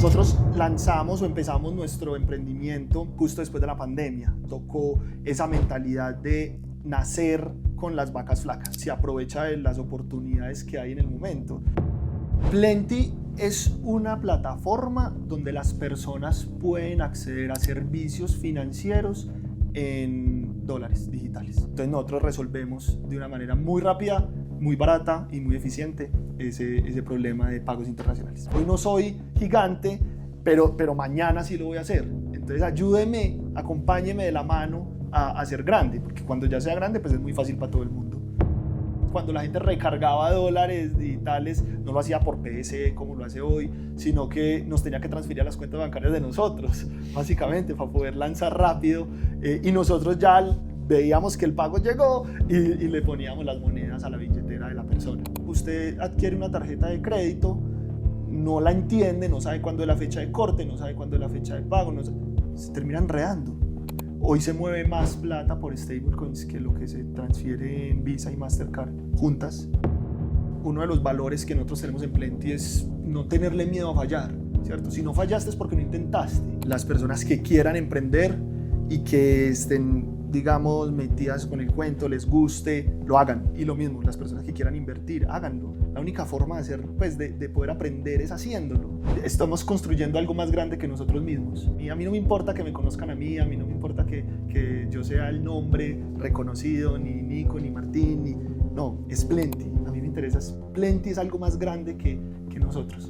Nosotros lanzamos o empezamos nuestro emprendimiento justo después de la pandemia. Tocó esa mentalidad de nacer con las vacas flacas. Se aprovecha de las oportunidades que hay en el momento. Plenty es una plataforma donde las personas pueden acceder a servicios financieros en dólares digitales. Entonces nosotros resolvemos de una manera muy rápida, muy barata y muy eficiente ese problema de pagos internacionales. Hoy no soy gigante, pero mañana sí lo voy a hacer. Entonces ayúdeme, acompáñeme de la mano a ser grande, porque cuando ya sea grande pues es muy fácil para todo el mundo. Cuando la gente recargaba dólares digitales, no lo hacía por PSE como lo hace hoy, sino que nos tenía que transferir a las cuentas bancarias de nosotros, básicamente, para poder lanzar rápido. Y nosotros ya veíamos que el pago llegó y le poníamos las monedas a la billetera de la persona. Usted adquiere una tarjeta de crédito, no la entiende, no sabe cuándo es la fecha de corte, no sabe cuándo es la fecha de pago, se termina enredando. Hoy se mueve más plata por stablecoins que lo que se transfiere en Visa y Mastercard juntas. Uno de los valores que nosotros tenemos en Plenty es no tenerle miedo a fallar, ¿cierto? Si no fallaste es porque no intentaste. Las personas que quieran emprender y que estén, digamos, metidas con el cuento, les guste, lo hagan. Y lo mismo, las personas que quieran invertir, háganlo. La única forma de hacer, pues, de poder aprender es haciéndolo. Estamos construyendo algo más grande que nosotros mismos. Y a mí no me importa que me conozcan a mí no me importa que yo sea el nombre reconocido, ni Nico, ni Martín, no, es Plenty. A mí me interesa, Plenty es algo más grande que nosotros.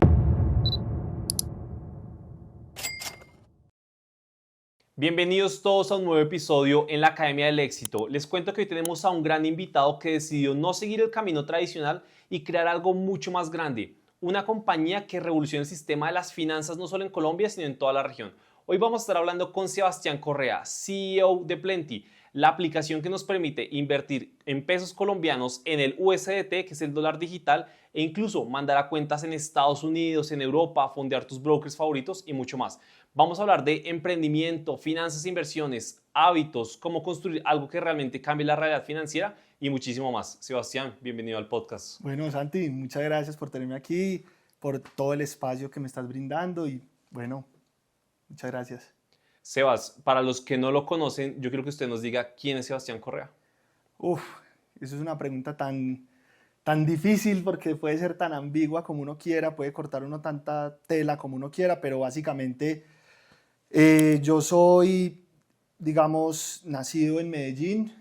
Bienvenidos todos a un nuevo episodio en la Academia del Éxito. Les cuento que hoy tenemos a un gran invitado que decidió no seguir el camino tradicional y crear algo mucho más grande. Una compañía que revoluciona el sistema de las finanzas no solo en Colombia, sino en toda la región. Hoy vamos a estar hablando con Sebastián Correa, CEO de Plenty, la aplicación que nos permite invertir en pesos colombianos en el USDT, que es el dólar digital, e incluso mandar a cuentas en Estados Unidos, en Europa, fondear tus brokers favoritos y mucho más. Vamos a hablar de emprendimiento, finanzas, inversiones, hábitos, cómo construir algo que realmente cambie la realidad financiera y muchísimo más. Sebastián, bienvenido al podcast. Bueno, Santi, muchas gracias por tenerme aquí, por todo el espacio que me estás brindando y bueno, muchas gracias. Sebas, para los que no lo conocen, yo quiero que usted nos diga quién es Sebastián Correa. Eso es una pregunta tan difícil porque puede ser tan ambigua como uno quiera, puede cortar uno tanta tela como uno quiera, pero básicamente yo soy, digamos, nacido en Medellín,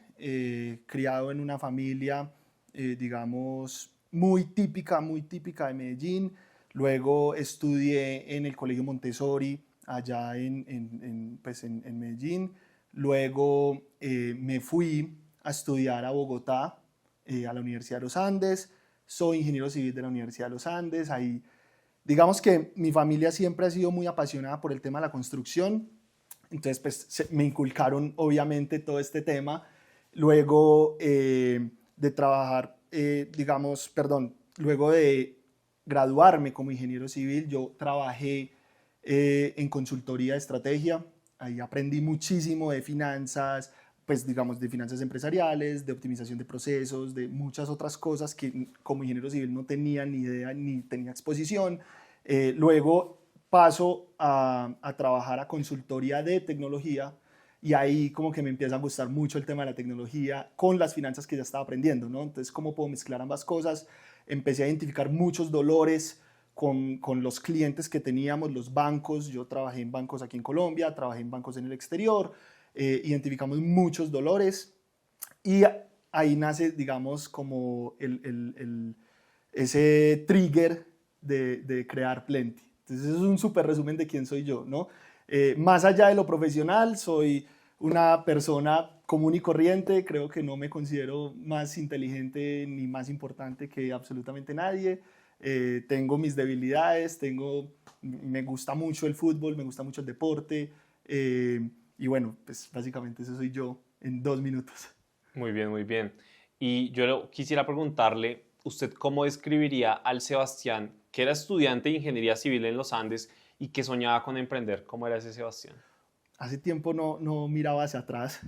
criado en una familia, digamos, muy típica de Medellín. Luego estudié en el Colegio Montessori allá en Medellín. Luego me fui a estudiar a Bogotá, a la Universidad de los Andes. Soy ingeniero civil de la Universidad de los Andes. Ahí, digamos que mi familia siempre ha sido muy apasionada por el tema de la construcción. Entonces, pues, me inculcaron obviamente todo este tema. Luego de trabajar, luego de graduarme como ingeniero civil, yo trabajé en consultoría de estrategia. Ahí aprendí muchísimo de finanzas, pues digamos de finanzas empresariales, de optimización de procesos, de muchas otras cosas que como ingeniero civil no tenía ni idea ni tenía exposición. Luego paso a trabajar a consultoría de tecnología y ahí como que me empieza a gustar mucho el tema de la tecnología con las finanzas que ya estaba aprendiendo, ¿no? Entonces, ¿cómo puedo mezclar ambas cosas? Empecé a identificar muchos dolores con los clientes que teníamos, los bancos. Yo trabajé en bancos aquí en Colombia, trabajé en bancos en el exterior, identificamos muchos dolores y ahí nace, digamos, como ese trigger de crear Plenty. Entonces, eso es un súper resumen de quién soy yo, ¿no? Más allá de lo profesional, soy una persona común y corriente. Creo que no me considero más inteligente ni más importante que absolutamente nadie. Tengo mis debilidades, me gusta mucho el fútbol, me gusta mucho el deporte y bueno, pues básicamente eso soy yo en 2 minutos. Muy bien, muy bien. Y yo quisiera preguntarle, ¿usted cómo describiría al Sebastián que era estudiante de ingeniería civil en los Andes y que soñaba con emprender? ¿Cómo era ese Sebastián? Hace tiempo no miraba hacia atrás,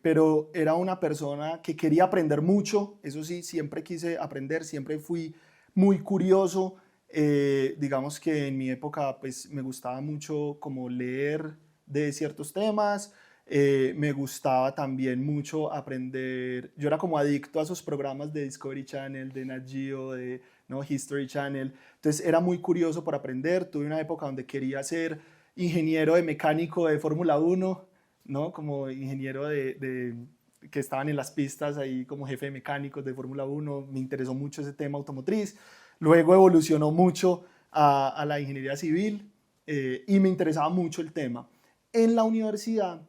pero era una persona que quería aprender mucho. Eso sí, siempre quise aprender, siempre fui muy curioso, Digamos que en mi época pues me gustaba mucho como leer de ciertos temas, me gustaba también mucho aprender, yo era como adicto a esos programas de Discovery Channel, de Nat Geo, de ¿no? History Channel, entonces era muy curioso por aprender, tuve una época donde quería ser ingeniero de mecánico de Fórmula 1, ¿no? Como ingeniero que estaban en las pistas ahí como jefe de mecánicos de Fórmula 1, me interesó mucho ese tema automotriz, luego evolucionó mucho a la ingeniería civil y me interesaba mucho el tema. En la universidad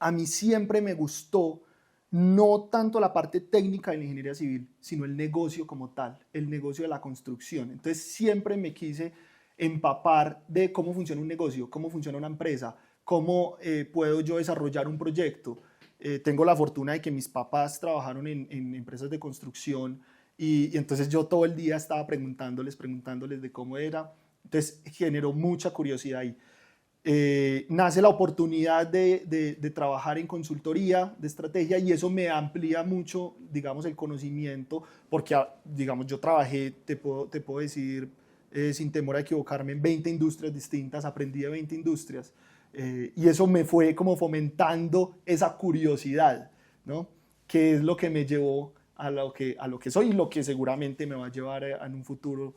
a mí siempre me gustó no tanto la parte técnica de la ingeniería civil, sino el negocio como tal, el negocio de la construcción. Entonces siempre me quise empapar de cómo funciona un negocio, cómo funciona una empresa, cómo puedo yo desarrollar un proyecto. Tengo la fortuna de que mis papás trabajaron en empresas de construcción y entonces yo todo el día estaba preguntándoles de cómo era. Entonces generó mucha curiosidad ahí. Nace la oportunidad de trabajar en consultoría de estrategia y eso me amplía mucho, digamos, el conocimiento, porque, digamos, yo trabajé, te puedo decir, sin temor a equivocarme, en 20 industrias distintas, aprendí de 20 industrias, y eso me fue como fomentando esa curiosidad, ¿no? Que es lo que me llevó a lo que soy y lo que seguramente me va a llevar en un futuro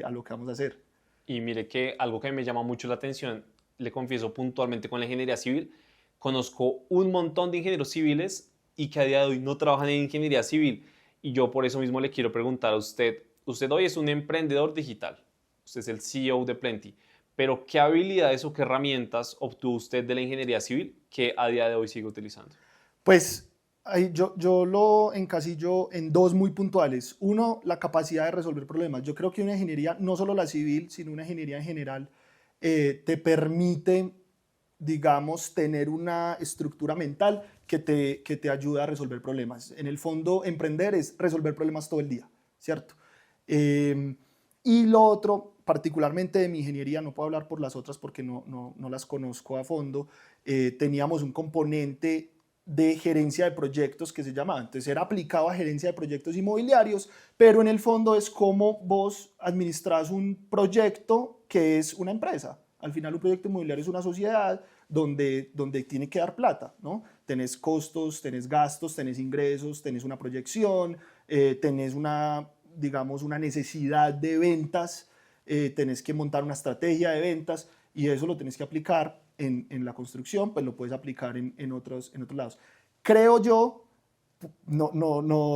a lo que vamos a hacer. Y mire que algo que me llama mucho la atención, le confieso puntualmente con la ingeniería civil, conozco un montón de ingenieros civiles y que a día de hoy no trabajan en ingeniería civil. Y yo por eso mismo le quiero preguntar a usted, usted hoy es un emprendedor digital, usted es el CEO de Plenty, pero ¿qué habilidades o qué herramientas obtuvo usted de la ingeniería civil que a día de hoy sigue utilizando? Pues ahí yo lo encasillo en dos muy puntuales. Uno, la capacidad de resolver problemas. Yo creo que una ingeniería, no solo la civil, sino una ingeniería en general, te permite, digamos, tener una estructura mental que te ayuda a resolver problemas. En el fondo, emprender es resolver problemas todo el día, ¿cierto? Y lo otro, particularmente de mi ingeniería, no puedo hablar por las otras porque no las conozco a fondo, teníamos un componente de gerencia de proyectos que se llamaba. Entonces era aplicado a gerencia de proyectos inmobiliarios, pero en el fondo es como vos administras un proyecto que es una empresa. Al final un proyecto inmobiliario es una sociedad donde tiene que dar plata, ¿no? Tenés costos, tenés gastos, tenés ingresos, tenés una proyección, tenés una, digamos, una necesidad de ventas, tenés que montar una estrategia de ventas y eso lo tenés que aplicar en la construcción, pues lo puedes aplicar en otros lados. Creo yo,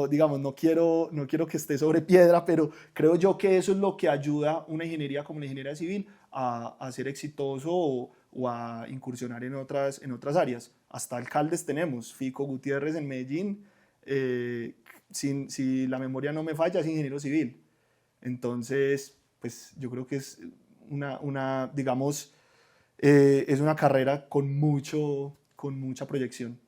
digamos, no quiero que esté sobre piedra, pero creo yo que eso es lo que ayuda una ingeniería como la ingeniería civil a ser exitoso o a incursionar en otras áreas. Hasta alcaldes tenemos, Fico Gutiérrez en Medellín, si la memoria no me falla, es ingeniero civil. Entonces, pues yo creo que es digamos, es una carrera con mucha proyección.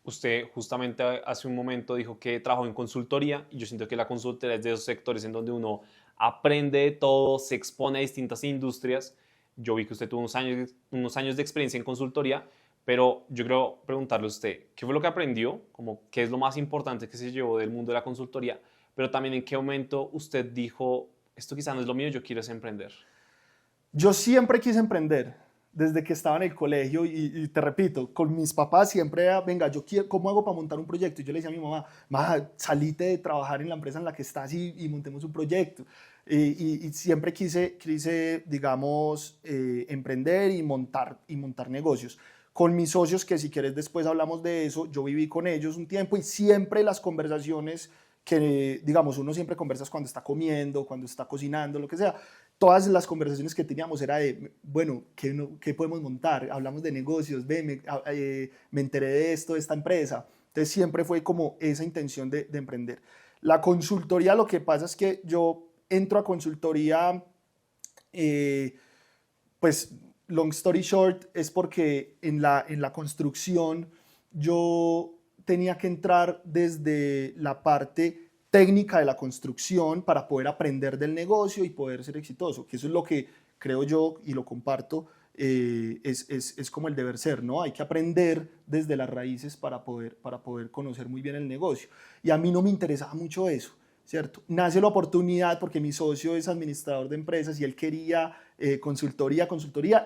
Usted justamente hace un momento dijo que trabajó en consultoría y yo siento que la consultoría es de esos sectores en donde uno aprende de todo, se expone a distintas industrias. Yo vi que usted tuvo unos años de experiencia en consultoría, pero yo quiero preguntarle a usted, ¿qué fue lo que aprendió? Como, ¿qué es lo más importante que se llevó del mundo de la consultoría? Pero también en qué momento usted dijo, esto quizá no es lo mío, yo quiero es emprender. Yo siempre quise emprender, desde que estaba en el colegio y te repito, con mis papás siempre era, venga, yo quiero, ¿cómo hago para montar un proyecto? Y yo le decía a mi mamá, salite de trabajar en la empresa en la que estás y montemos un proyecto. Y siempre quise digamos, emprender y montar negocios. Con mis socios, que si quieres después hablamos de eso, yo viví con ellos un tiempo y siempre las conversaciones que, digamos, uno siempre conversas cuando está comiendo, cuando está cocinando, lo que sea, todas las conversaciones que teníamos era de, bueno, ¿qué podemos montar? Hablamos de negocios, me enteré de esto, de esta empresa. Entonces siempre fue como esa intención de emprender. La consultoría, lo que pasa es que yo entro a consultoría, pues long story short, es porque en la construcción yo tenía que entrar desde la parte técnica de la construcción para poder aprender del negocio y poder ser exitoso, que eso es lo que creo yo y lo comparto, es como el deber ser, ¿no? Hay que aprender desde las raíces para poder conocer muy bien el negocio. Y a mí no me interesaba mucho eso. ¿cierto? Nace la oportunidad porque mi socio es administrador de empresas y él quería consultoría,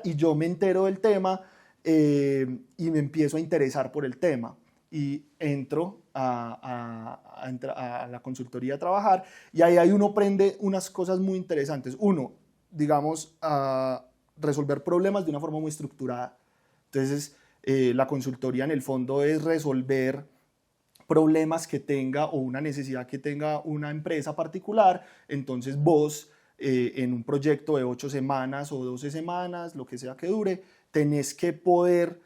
y yo me entero del tema y me empiezo a interesar por el tema y entro a la consultoría a trabajar y ahí uno aprende unas cosas muy interesantes. Uno, digamos, a resolver problemas de una forma muy estructurada. Entonces, la consultoría en el fondo es resolver problemas que tenga o una necesidad que tenga una empresa particular. Entonces vos en un proyecto de 8 semanas o 12 semanas, lo que sea que dure, tenés que poder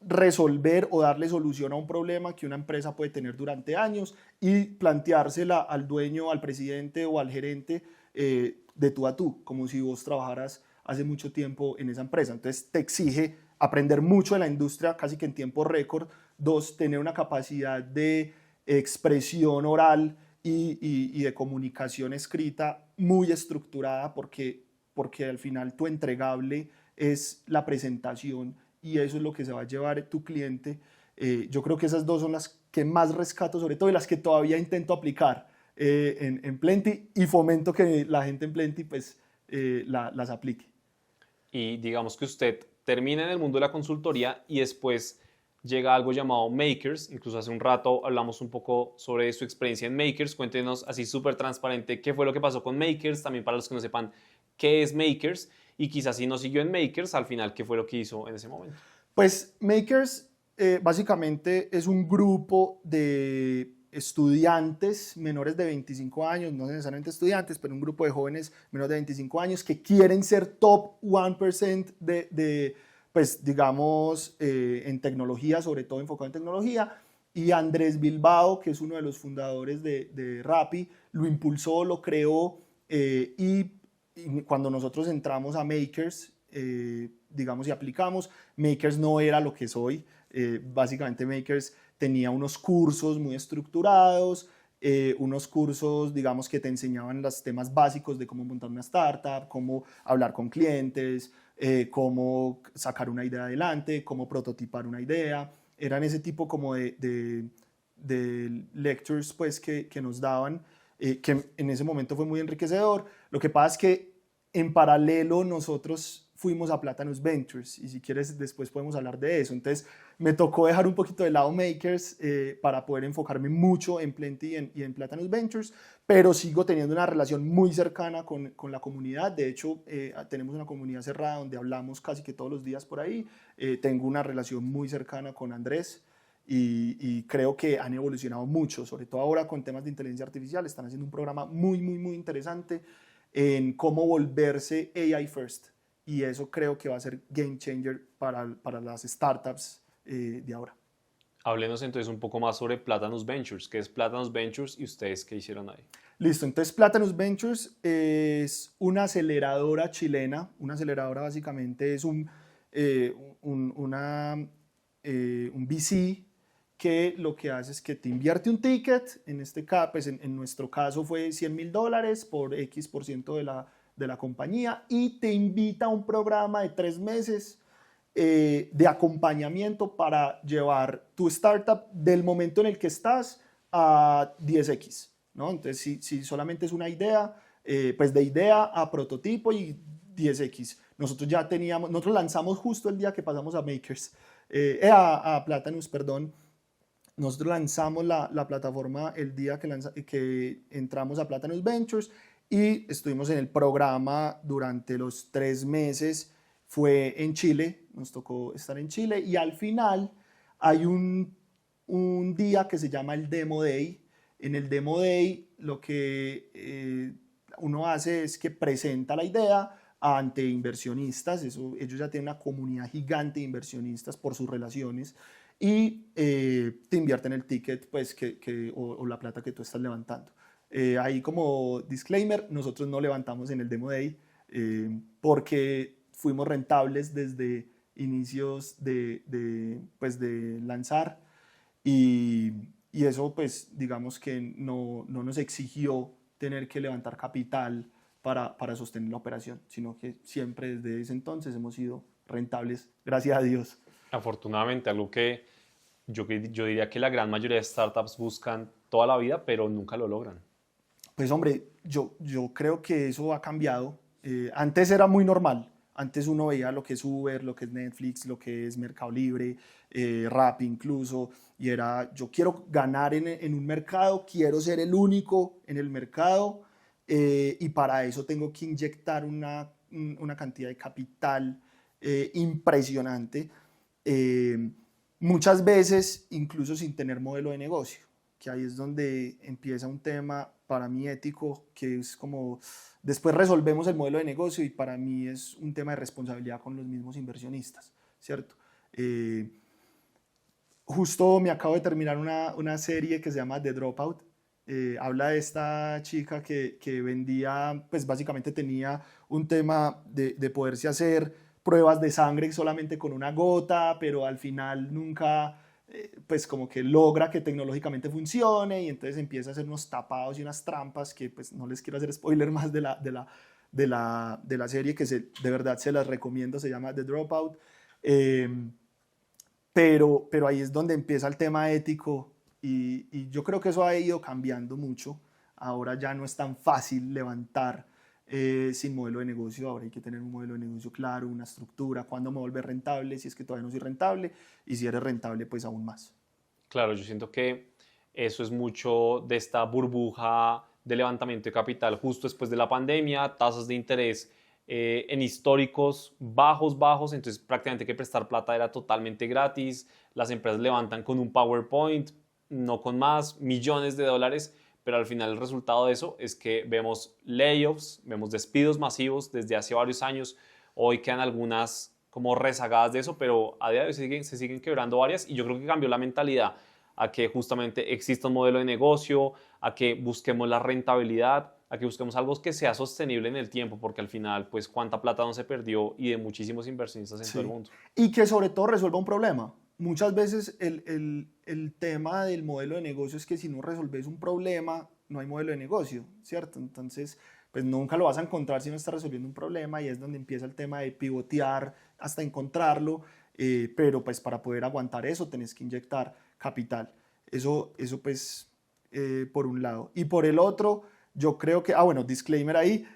resolver o darle solución a un problema que una empresa puede tener durante años y planteársela al dueño, al presidente o al gerente de tú a tú, como si vos trabajaras hace mucho tiempo en esa empresa. Entonces te exige aprender mucho de la industria casi que en tiempo récord. Dos, tener una capacidad de expresión oral y de comunicación escrita muy estructurada porque al final tu entregable es la presentación y eso es lo que se va a llevar tu cliente. Yo creo que esas dos son las que más rescato, sobre todo, y las que todavía intento aplicar en Plenty y fomento que la gente en Plenty pues, las aplique. Y digamos que usted termina en el mundo de la consultoría y después llega algo llamado Makers. Incluso hace un rato hablamos un poco sobre su experiencia en Makers. Cuéntenos así súper transparente qué fue lo que pasó con Makers, también para los que no sepan qué es Makers y quizás si no siguió en Makers, al final qué fue lo que hizo en ese momento. Pues Makers básicamente es un grupo de estudiantes menores de 25 años, no necesariamente estudiantes, pero un grupo de jóvenes menores de 25 años que quieren ser top 1% pues digamos, en tecnología, sobre todo enfocado en tecnología. Y Andrés Bilbao, que es uno de los fundadores de Rappi, lo impulsó, lo creó y cuando nosotros entramos a Makers, digamos, y aplicamos, Makers no era lo que es hoy. Básicamente Makers tenía unos cursos muy estructurados, unos cursos, digamos, que te enseñaban los temas básicos de cómo montar una startup, cómo hablar con clientes, cómo sacar una idea adelante, cómo prototipar una idea. Eran ese tipo como de lectures pues, que nos daban, que en ese momento fue muy enriquecedor. Lo que pasa es que en paralelo nosotros fuimos a Platanus Ventures y si quieres después podemos hablar de eso. Entonces me tocó dejar un poquito de lado Makers para poder enfocarme mucho en Plenty y en Platanus Ventures, pero sigo teniendo una relación muy cercana con la comunidad. De hecho, tenemos una comunidad cerrada donde hablamos casi que todos los días por ahí. Tengo una relación muy cercana con Andrés y creo que han evolucionado mucho, sobre todo ahora con temas de inteligencia artificial. Están haciendo un programa muy, muy, muy interesante en cómo volverse AI first. Y eso creo que va a ser game changer para las startups de ahora. Háblenos entonces un poco más sobre Platanus Ventures. ¿Qué es Platanus Ventures y ustedes qué hicieron ahí? Listo, entonces Platanus Ventures es una aceleradora chilena. Una aceleradora básicamente es un VC que lo que hace es que te invierte un ticket, en este caso, pues en nuestro caso fue $100,000 por X% de la compañía y te invita a un programa de 3 meses de acompañamiento para llevar tu startup del momento en el que estás a 10X, ¿no? Entonces, si solamente es una idea, pues de idea a prototipo y 10X. Nosotros lanzamos justo el día que pasamos a Makers, a Platanus, perdón. Nosotros lanzamos la plataforma el día que entramos a Platanus Ventures y estuvimos en el programa durante los 3 meses. Fue en Chile, nos tocó estar en Chile y al final hay un día que se llama el Demo Day. En el Demo Day lo que uno hace es que presenta la idea ante inversionistas. Ellos ya tienen una comunidad gigante de inversionistas por sus relaciones y te invierten el ticket pues, o la plata que tú estás levantando. Ahí como disclaimer, nosotros no levantamos en el Demo Day porque fuimos rentables desde inicios pues de lanzar y eso pues digamos que no nos exigió tener que levantar capital para sostener la operación, sino que siempre desde ese entonces hemos sido rentables, gracias a Dios. Afortunadamente, algo que yo diría que la gran mayoría de startups buscan toda la vida, pero nunca lo logran. Pues hombre, yo creo que eso ha cambiado. Antes era muy normal. Antes uno veía lo que es Uber, lo que es Netflix, lo que es Mercado Libre, Rappi incluso, y era, yo quiero ganar en un mercado, quiero ser el único en el mercado, y para eso tengo que inyectar una cantidad de capital impresionante, eh, muchas veces incluso sin tener modelo de negocio, que ahí es donde empieza un tema para mí ético, que es como, después resolvemos el modelo de negocio y para mí es un tema de responsabilidad con los mismos inversionistas, ¿cierto? Eh, Justo me acabo de terminar una serie que se llama The Dropout. Habla de esta chica que vendía, pues básicamente tenía un tema de poderse hacer pruebas de sangre solamente con una gota, pero al final nunca, pues como que logra que tecnológicamente funcione y entonces empieza a hacer unos tapados y unas trampas que pues no les quiero hacer spoiler más de la serie, que de verdad se las recomiendo, se llama The Dropout. Eh, pero ahí es donde empieza el tema ético y yo creo que eso ha ido cambiando mucho. Ahora ya no es tan fácil levantar sin modelo de negocio, ahora hay que tener un modelo de negocio claro, una estructura, cuándo me vuelve rentable, si es que todavía no soy rentable y si eres rentable pues aún más. Claro, yo siento que eso es mucho de esta burbuja de levantamiento de capital justo después de la pandemia, tasas de interés en históricos bajos, bajos, entonces prácticamente que prestar plata era totalmente gratis, las empresas levantan con un PowerPoint, no con más, millones de dólares, pero al final el resultado de eso es que vemos layoffs, vemos despidos masivos desde hace varios años, hoy quedan algunas como rezagadas de eso, pero a día de hoy se siguen quebrando varias y yo creo que cambió la mentalidad a que justamente exista un modelo de negocio, a que busquemos la rentabilidad, a que busquemos algo que sea sostenible en el tiempo, porque al final, pues, cuánta plata no se perdió y de muchísimos inversionistas en todo el Sí. mundo. Y que sobre todo resuelva un problema. Muchas veces el tema del modelo de negocio es que si no resolves un problema, no hay modelo de negocio, ¿cierto? Entonces, pues nunca lo vas a encontrar si no estás resolviendo un problema y es donde empieza el tema de pivotear hasta encontrarlo, pero pues para poder aguantar eso tenés que inyectar capital. Eso pues por un lado. Y por el otro, yo creo que, bueno, disclaimer ahí,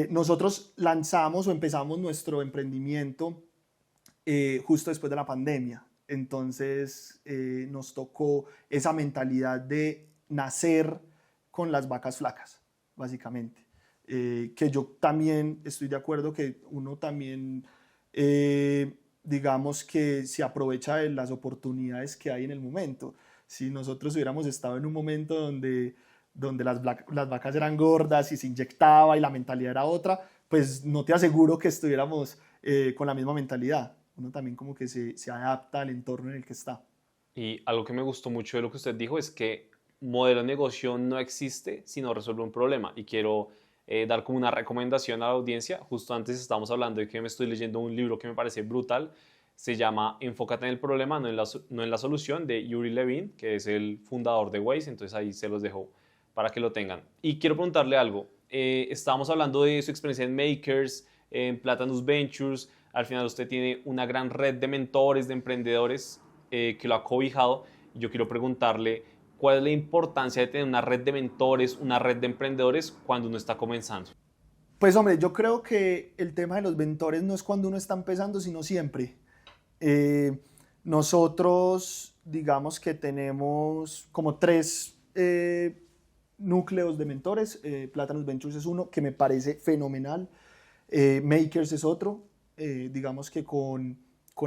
nosotros lanzamos o empezamos nuestro emprendimiento justo después de la pandemia. Entonces nos tocó esa mentalidad de nacer con las vacas flacas, básicamente. Que yo también estoy de acuerdo que uno también, digamos que se aprovecha de las oportunidades que hay en el momento. Si nosotros hubiéramos estado en un momento donde las vacas eran gordas y se inyectaba y la mentalidad era otra, pues no te aseguro que estuviéramos con la misma mentalidad. Uno también como que se adapta al entorno en el que está. Y algo que me gustó mucho de lo que usted dijo es que modelo de negocio no existe si no resuelve un problema. Y quiero dar como una recomendación a la audiencia. Justo antes estábamos hablando de que me estoy leyendo un libro que me parece brutal. Se llama Enfócate en el problema, no en la solución, de Yuri Levin, que es el fundador de Waze. Entonces ahí se los dejo para que lo tengan. Y quiero preguntarle algo. Estábamos hablando de su experiencia en Makers, en Platanus Ventures. Al final usted tiene una gran red de mentores, de emprendedores que lo ha cobijado. Yo quiero preguntarle cuál es la importancia de tener una red de mentores, una red de emprendedores cuando uno está comenzando. Pues hombre, yo creo que el tema de los mentores no es cuando uno está empezando, sino siempre. Eh, Nosotros, digamos que tenemos como tres núcleos de mentores. Platanus Ventures es uno que me parece fenomenal. Makers es otro. Digamos que con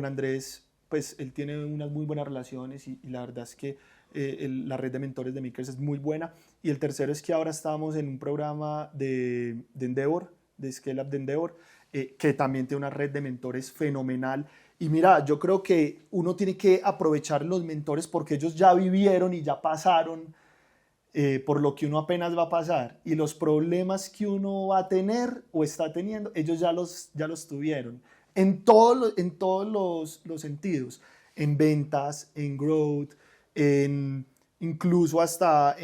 Andrés, pues él tiene unas muy buenas relaciones y la verdad es que la red de mentores de Makers es muy buena. Y el tercero es que ahora estamos en un programa de Endeavor, de Scale Up de Endeavor, que también tiene una red de mentores fenomenal. Y mira, yo creo que uno tiene que aprovechar los mentores porque ellos ya vivieron y ya pasaron por lo que uno apenas va a pasar. Y los problemas que uno va a tener o está teniendo, ellos ya los tuvieron. En todos los sentidos. En ventas, en growth, incluso hasta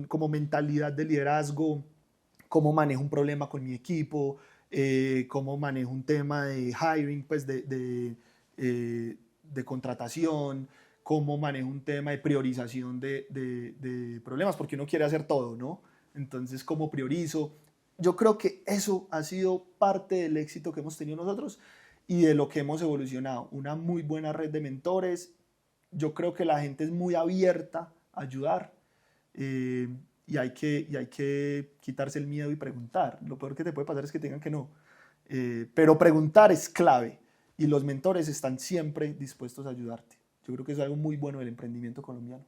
como mentalidad de liderazgo, cómo manejo un problema con mi equipo, cómo manejo un tema de hiring, pues de contratación, cómo manejo un tema de priorización de problemas, porque uno quiere hacer todo, ¿no? Entonces, ¿cómo priorizo? Yo creo que eso ha sido parte del éxito que hemos tenido nosotros y de lo que hemos evolucionado. Una muy buena red de mentores. Yo creo que la gente es muy abierta a ayudar, eh, y hay que quitarse el miedo y preguntar. Lo peor que te puede pasar es que te digan que no. Pero preguntar es clave y los mentores están siempre dispuestos a ayudarte. Yo creo que es algo muy bueno del emprendimiento colombiano.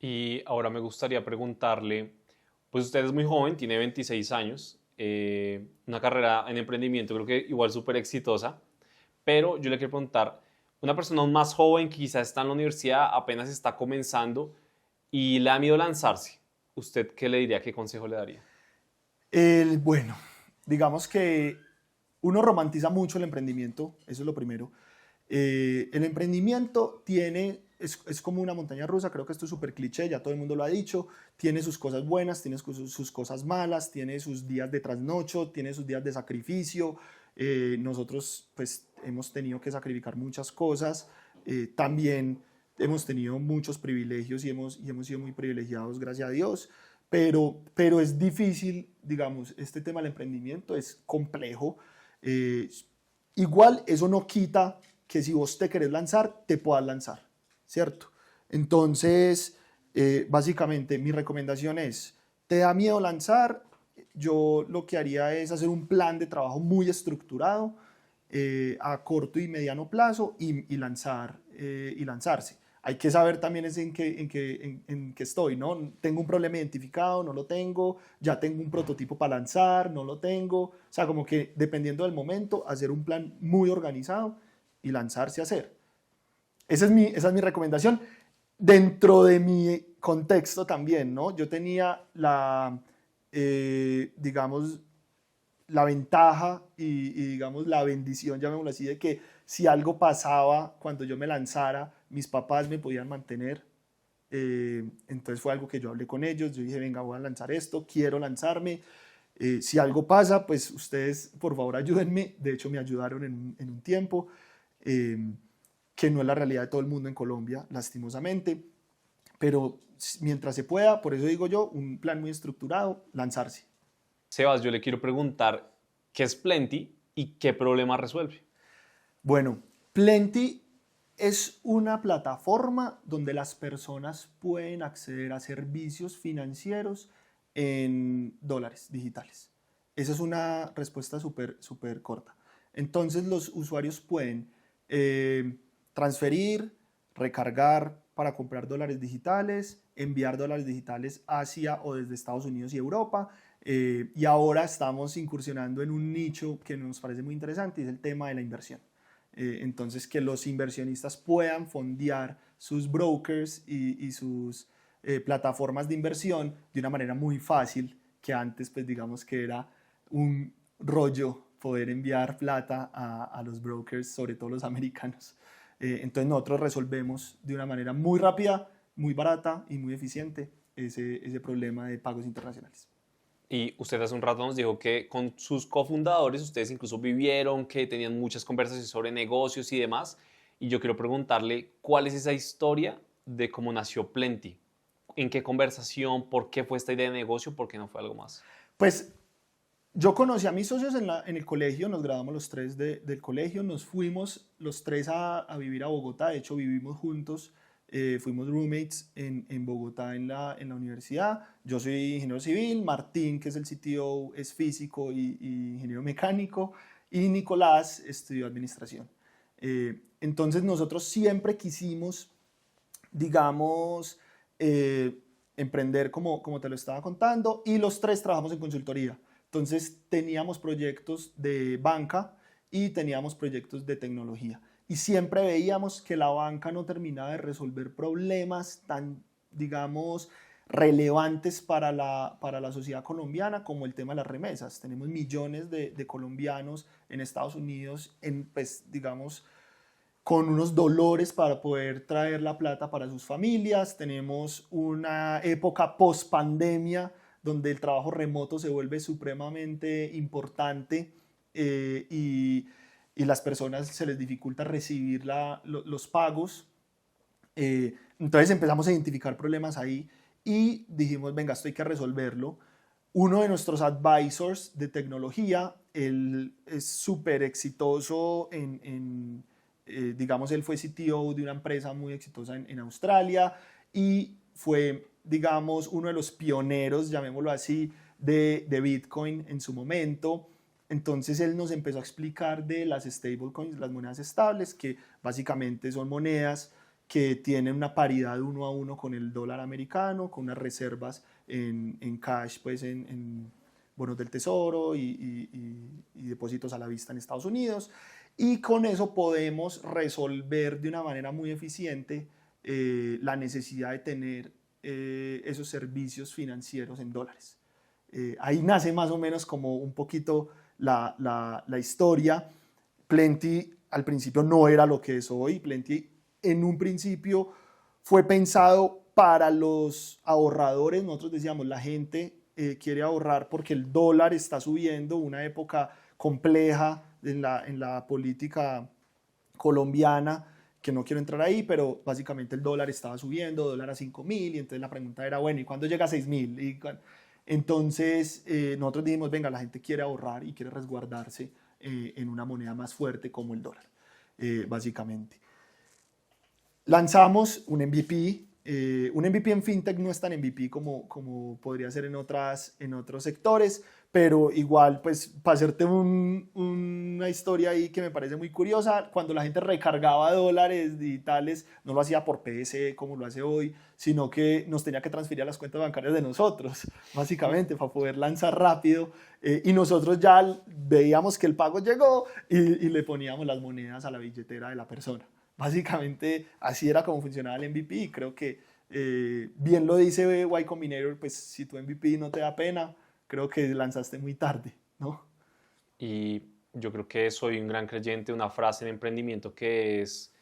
Y ahora me gustaría preguntarle, pues usted es muy joven, tiene 26 años, una carrera en emprendimiento creo que igual súper exitosa, pero yo le quiero preguntar, una persona aún más joven que quizás está en la universidad, apenas está comenzando y le da miedo lanzarse, ¿usted qué le diría, qué consejo le daría? Bueno, digamos que uno romantiza mucho el emprendimiento, eso es lo primero. El emprendimiento es como una montaña rusa, creo que esto es súper cliché, ya todo el mundo lo ha dicho, tiene sus cosas buenas, tiene sus cosas malas, tiene sus días de trasnocho, tiene sus días de sacrificio. Nosotros pues hemos tenido que sacrificar muchas cosas, también hemos tenido muchos privilegios y hemos sido muy privilegiados, gracias a Dios, pero es difícil, digamos, este tema del emprendimiento es complejo. eh, Igual eso no quita que si vos te querés lanzar, te puedas lanzar, ¿cierto? Entonces, básicamente mi recomendación es, ¿te da miedo lanzar? Yo lo que haría es hacer un plan de trabajo muy estructurado, a corto y mediano plazo y lanzarse. Hay que saber también es en qué estoy, ¿no? Tengo un problema identificado, no lo tengo, ya tengo un prototipo para lanzar, no lo tengo. O sea, como que dependiendo del momento, hacer un plan muy organizado y lanzarse a hacer. Esa es mi recomendación. Dentro de mi contexto también, ¿no? Yo tenía digamos, la ventaja digamos, la bendición, llamémoslo así, de que si algo pasaba cuando yo me lanzara, mis papás me podían mantener. Entonces fue algo que yo hablé con ellos, yo dije, venga, voy a lanzar esto, quiero lanzarme. Si algo pasa, pues ustedes por favor ayúdenme. De hecho me ayudaron en un tiempo, eh, que no es la realidad de todo el mundo en Colombia, lastimosamente, pero mientras se pueda, por eso digo yo, un plan muy estructurado, lanzarse. Sebas, yo le quiero preguntar, ¿qué es Plenty y qué problema resuelve? Bueno, Plenty es una plataforma donde las personas pueden acceder a servicios financieros en dólares digitales. Esa es una respuesta súper corta. Entonces los usuarios pueden transferir, recargar para comprar dólares digitales, enviar dólares digitales hacia o desde Estados Unidos y Europa. Y ahora estamos incursionando en un nicho que nos parece muy interesante, y es el tema de la inversión. Entonces, que los inversionistas puedan fondear sus brokers y sus plataformas de inversión de una manera muy fácil, que antes, pues digamos que era un rollo poder enviar plata a los brokers, sobre todo los americanos. Entonces, nosotros resolvemos de una manera muy rápida, muy barata y muy eficiente ese problema de pagos internacionales. Y usted hace un rato nos dijo que con sus cofundadores ustedes incluso vivieron, que tenían muchas conversaciones sobre negocios y demás. Y yo quiero preguntarle cuál es esa historia de cómo nació Plenty. ¿En qué conversación? ¿Por qué fue esta idea de negocio? ¿Por qué no fue algo más? Pues yo conocí a mis socios en el colegio, nos graduamos los tres del colegio, nos fuimos los tres a vivir a Bogotá, de hecho vivimos juntos, fuimos roommates en Bogotá en la universidad. Yo soy ingeniero civil, Martín, que es el CTO, es físico y ingeniero mecánico, y Nicolás estudió administración. Entonces nosotros siempre quisimos, digamos, emprender como te lo estaba contando, y los tres trabajamos en consultoría. Entonces teníamos proyectos de banca y teníamos proyectos de tecnología. Y siempre veíamos que la banca no terminaba de resolver problemas tan, digamos, relevantes para la sociedad colombiana, como el tema de las remesas. Tenemos millones de colombianos en Estados Unidos, pues, digamos, con unos dolores para poder traer la plata para sus familias. Tenemos una época post pandemia donde el trabajo remoto se vuelve supremamente importante, y las personas se les dificulta recibir los pagos. Entonces empezamos a identificar problemas ahí y dijimos, venga, esto hay que resolverlo. Uno de nuestros advisors de tecnología, él es súper exitoso digamos, él fue CTO de una empresa muy exitosa en Australia y fue, digamos, uno de los pioneros, llamémoslo así, de Bitcoin en su momento. Entonces él nos empezó a explicar de las stablecoins, las monedas estables, que básicamente son monedas que tienen una paridad 1 a 1 con el dólar americano, con unas reservas en cash, pues en bonos del tesoro y depósitos a la vista en Estados Unidos. Y con eso podemos resolver de una manera muy eficiente la necesidad de tener esos servicios financieros en dólares. Ahí nace más o menos como un poquito la historia. Plenty al principio no era lo que es hoy. Plenty en un principio fue pensado para los ahorradores. Nosotros decíamos, la gente quiere ahorrar porque el dólar está subiendo, una época compleja en la política colombiana, que no quiero entrar ahí, pero básicamente el dólar estaba subiendo, dólar a 5.000, y entonces la pregunta era, bueno, ¿y cuándo llega a 6.000? Entonces nosotros dijimos, venga, la gente quiere ahorrar y quiere resguardarse en una moneda más fuerte como el dólar, básicamente. Lanzamos un MVP. Un MVP en fintech no es tan MVP como podría ser en otros sectores, pero igual, pues, para hacerte una historia ahí que me parece muy curiosa, cuando la gente recargaba dólares digitales, no lo hacía por PSE como lo hace hoy, sino que nos tenía que transferir a las cuentas bancarias de nosotros, básicamente, para poder lanzar rápido. Y nosotros ya veíamos que el pago llegó y le poníamos las monedas a la billetera de la persona. Básicamente así era como funcionaba el MVP y creo que bien lo dice Y Combinator, pues si tu MVP no te da pena, creo que lanzaste muy tarde, ¿no? Y yo creo que soy un gran creyente de una frase en emprendimiento que es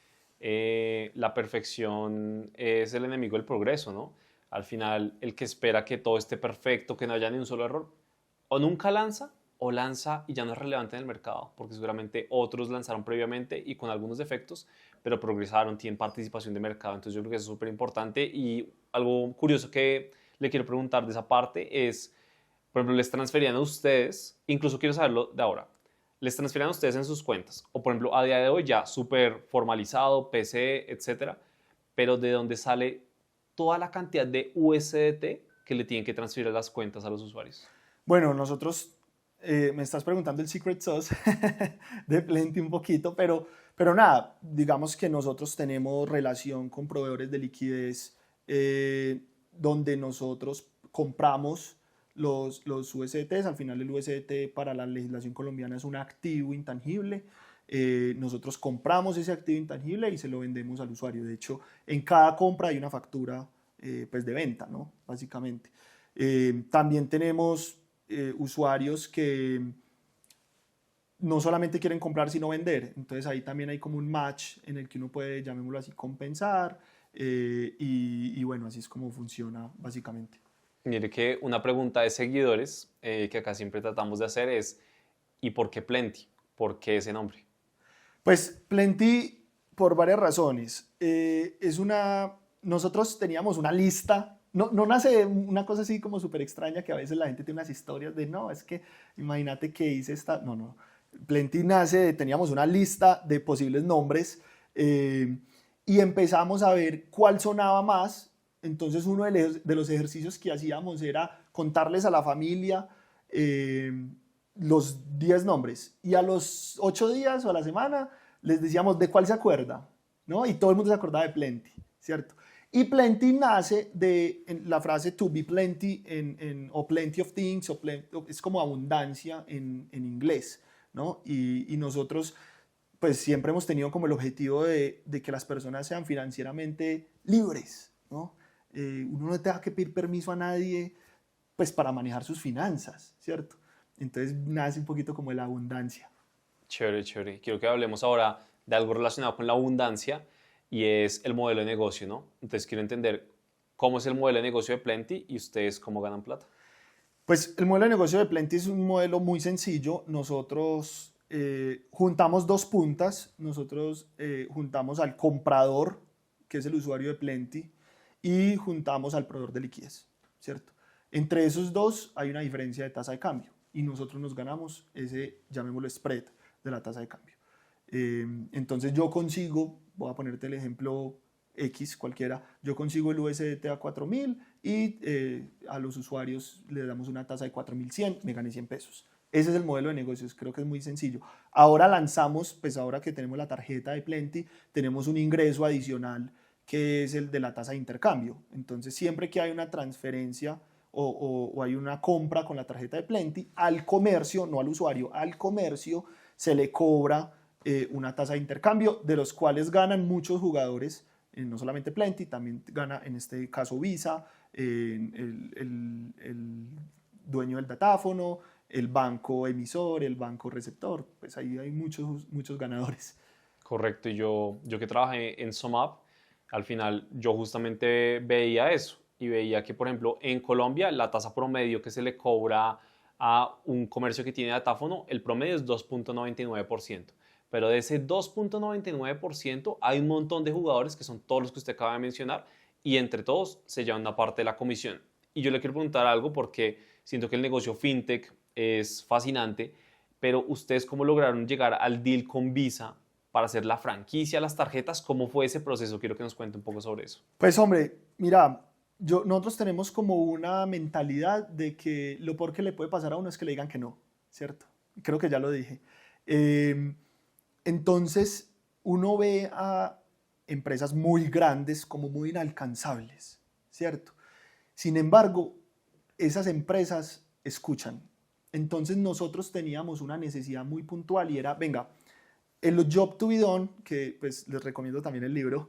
la perfección es el enemigo del progreso, ¿no? Al final, el que espera que todo esté perfecto, que no haya ni un solo error, o nunca lanza o lanza y ya no es relevante en el mercado, porque seguramente otros lanzaron previamente y con algunos defectos, pero progresaron, tienen participación de mercado. Entonces yo creo que eso es súper importante. Y algo curioso que le quiero preguntar de esa parte es, por ejemplo, les transferían a ustedes, incluso quiero saberlo de ahora, les transferían a ustedes en sus cuentas, o por ejemplo, a día de hoy ya súper formalizado, PC, etcétera, pero de dónde sale toda la cantidad de USDT que le tienen que transferir a las cuentas a los usuarios. Bueno, nosotros, me estás preguntando el secret sauce de Plenty un poquito, pero nada, digamos que nosotros tenemos relación con proveedores de liquidez donde nosotros compramos los USDTs. Al final el USDT para la legislación colombiana es un activo intangible. Nosotros compramos ese activo intangible y se lo vendemos al usuario. De hecho, en cada compra hay una factura pues de venta, ¿no? Básicamente. También tenemos usuarios que no solamente quieren comprar sino vender, entonces ahí también hay como un match en el que uno puede, llamémoslo así, compensar y bueno, así es como funciona básicamente. Mire que una pregunta de seguidores que acá siempre tratamos de hacer es ¿y por qué Plenty? ¿Por qué ese nombre? Pues Plenty por varias razones. Nosotros teníamos una lista. No nace una cosa así como súper extraña que a veces la gente tiene unas historias de no, es que imagínate que hice esta. No. Plenty teníamos una lista de posibles nombres y empezamos a ver cuál sonaba más. Entonces uno de los ejercicios que hacíamos era contarles a la familia los 10 nombres y a los 8 días o a la semana les decíamos de cuál se acuerda, ¿no? Y todo el mundo se acordaba de Plenty, ¿cierto? Y Plenty nace de la frase to be plenty o plenty of things, es como abundancia en inglés, ¿no? Y nosotros pues siempre hemos tenido como el objetivo de que las personas sean financieramente libres, ¿no? Uno no tenga que pedir permiso a nadie pues para manejar sus finanzas, ¿cierto? Entonces nace un poquito como de la abundancia. Chévere, chévere. Quiero que hablemos ahora de algo relacionado con la abundancia y es el modelo de negocio, ¿no? Entonces quiero entender cómo es el modelo de negocio de Plenty y ustedes cómo ganan plata. Pues el modelo de negocio de Plenty es un modelo muy sencillo. Nosotros juntamos dos puntas. Nosotros juntamos al comprador, que es el usuario de Plenty, y juntamos al proveedor de liquidez, ¿cierto? Entre esos dos hay una diferencia de tasa de cambio y nosotros nos ganamos ese, llamémoslo spread, de la tasa de cambio. Entonces yo consigo, voy a ponerte el ejemplo X cualquiera, yo consigo el USDT a 4.000 y a los usuarios le damos una tasa de 4.100, me gané 100 pesos. Ese es el modelo de negocios, creo que es muy sencillo. Ahora lanzamos, pues ahora que tenemos la tarjeta de Plenti, tenemos un ingreso adicional que es el de la tasa de intercambio. Entonces siempre que hay una transferencia o hay una compra con la tarjeta de Plenti, al comercio, no al usuario, al comercio se le cobra una tasa de intercambio, de los cuales ganan muchos jugadores, no solamente Plenti, también gana en este caso Visa, el dueño del datáfono, el banco emisor, el banco receptor, pues ahí hay muchos ganadores. Correcto, y yo que trabajé en SumUp, al final yo justamente veía eso y veía que, por ejemplo, en Colombia la tasa promedio que se le cobra a un comercio que tiene datáfono, el promedio es 2.99%. Pero de ese 2.99% hay un montón de jugadores que son todos los que usted acaba de mencionar y entre todos se llevan una parte de la comisión. Y yo le quiero preguntar algo porque siento que el negocio fintech es fascinante, pero ustedes cómo lograron llegar al deal con Visa para hacer la franquicia, las tarjetas, ¿cómo fue ese proceso? Quiero que nos cuente un poco sobre eso. Pues hombre, mira, nosotros tenemos como una mentalidad de que lo peor que le puede pasar a uno es que le digan que no, ¿cierto? Creo que ya lo dije. Entonces, uno ve a empresas muy grandes como muy inalcanzables, ¿cierto? Sin embargo, esas empresas escuchan. Entonces, nosotros teníamos una necesidad muy puntual y era, venga, el job to be done, que pues les recomiendo también el libro,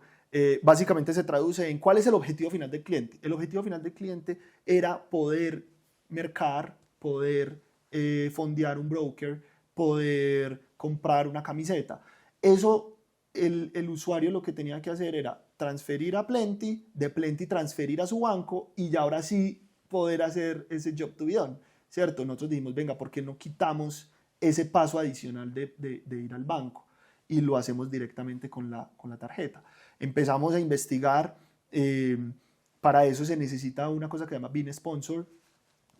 básicamente se traduce en cuál es el objetivo final del cliente. El objetivo final del cliente era poder mercar, poder fondear un broker, poder comprar una camiseta. Eso, el usuario lo que tenía que hacer era transferir a Plenti, de Plenti transferir a su banco y ya ahora sí poder hacer ese job to be done, ¿cierto? Nosotros dijimos, venga, ¿por qué no quitamos ese paso adicional de ir al banco y lo hacemos directamente con la tarjeta? Empezamos a investigar, para eso se necesita una cosa que se llama BIN Sponsor.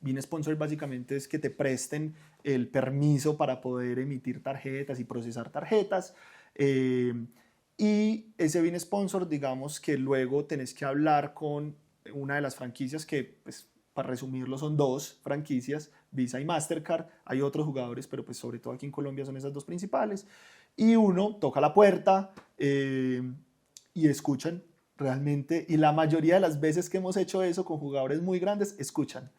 BIN Sponsor básicamente es que te presten el permiso para poder emitir tarjetas y procesar tarjetas. Y ese BIN Sponsor, digamos que luego tenés que hablar con una de las franquicias que, pues, para resumirlo, son dos franquicias, Visa y Mastercard. Hay otros jugadores, pero pues sobre todo aquí en Colombia son esas dos principales. Y uno toca la puerta y escuchan realmente. Y la mayoría de las veces que hemos hecho eso con jugadores muy grandes, escuchan.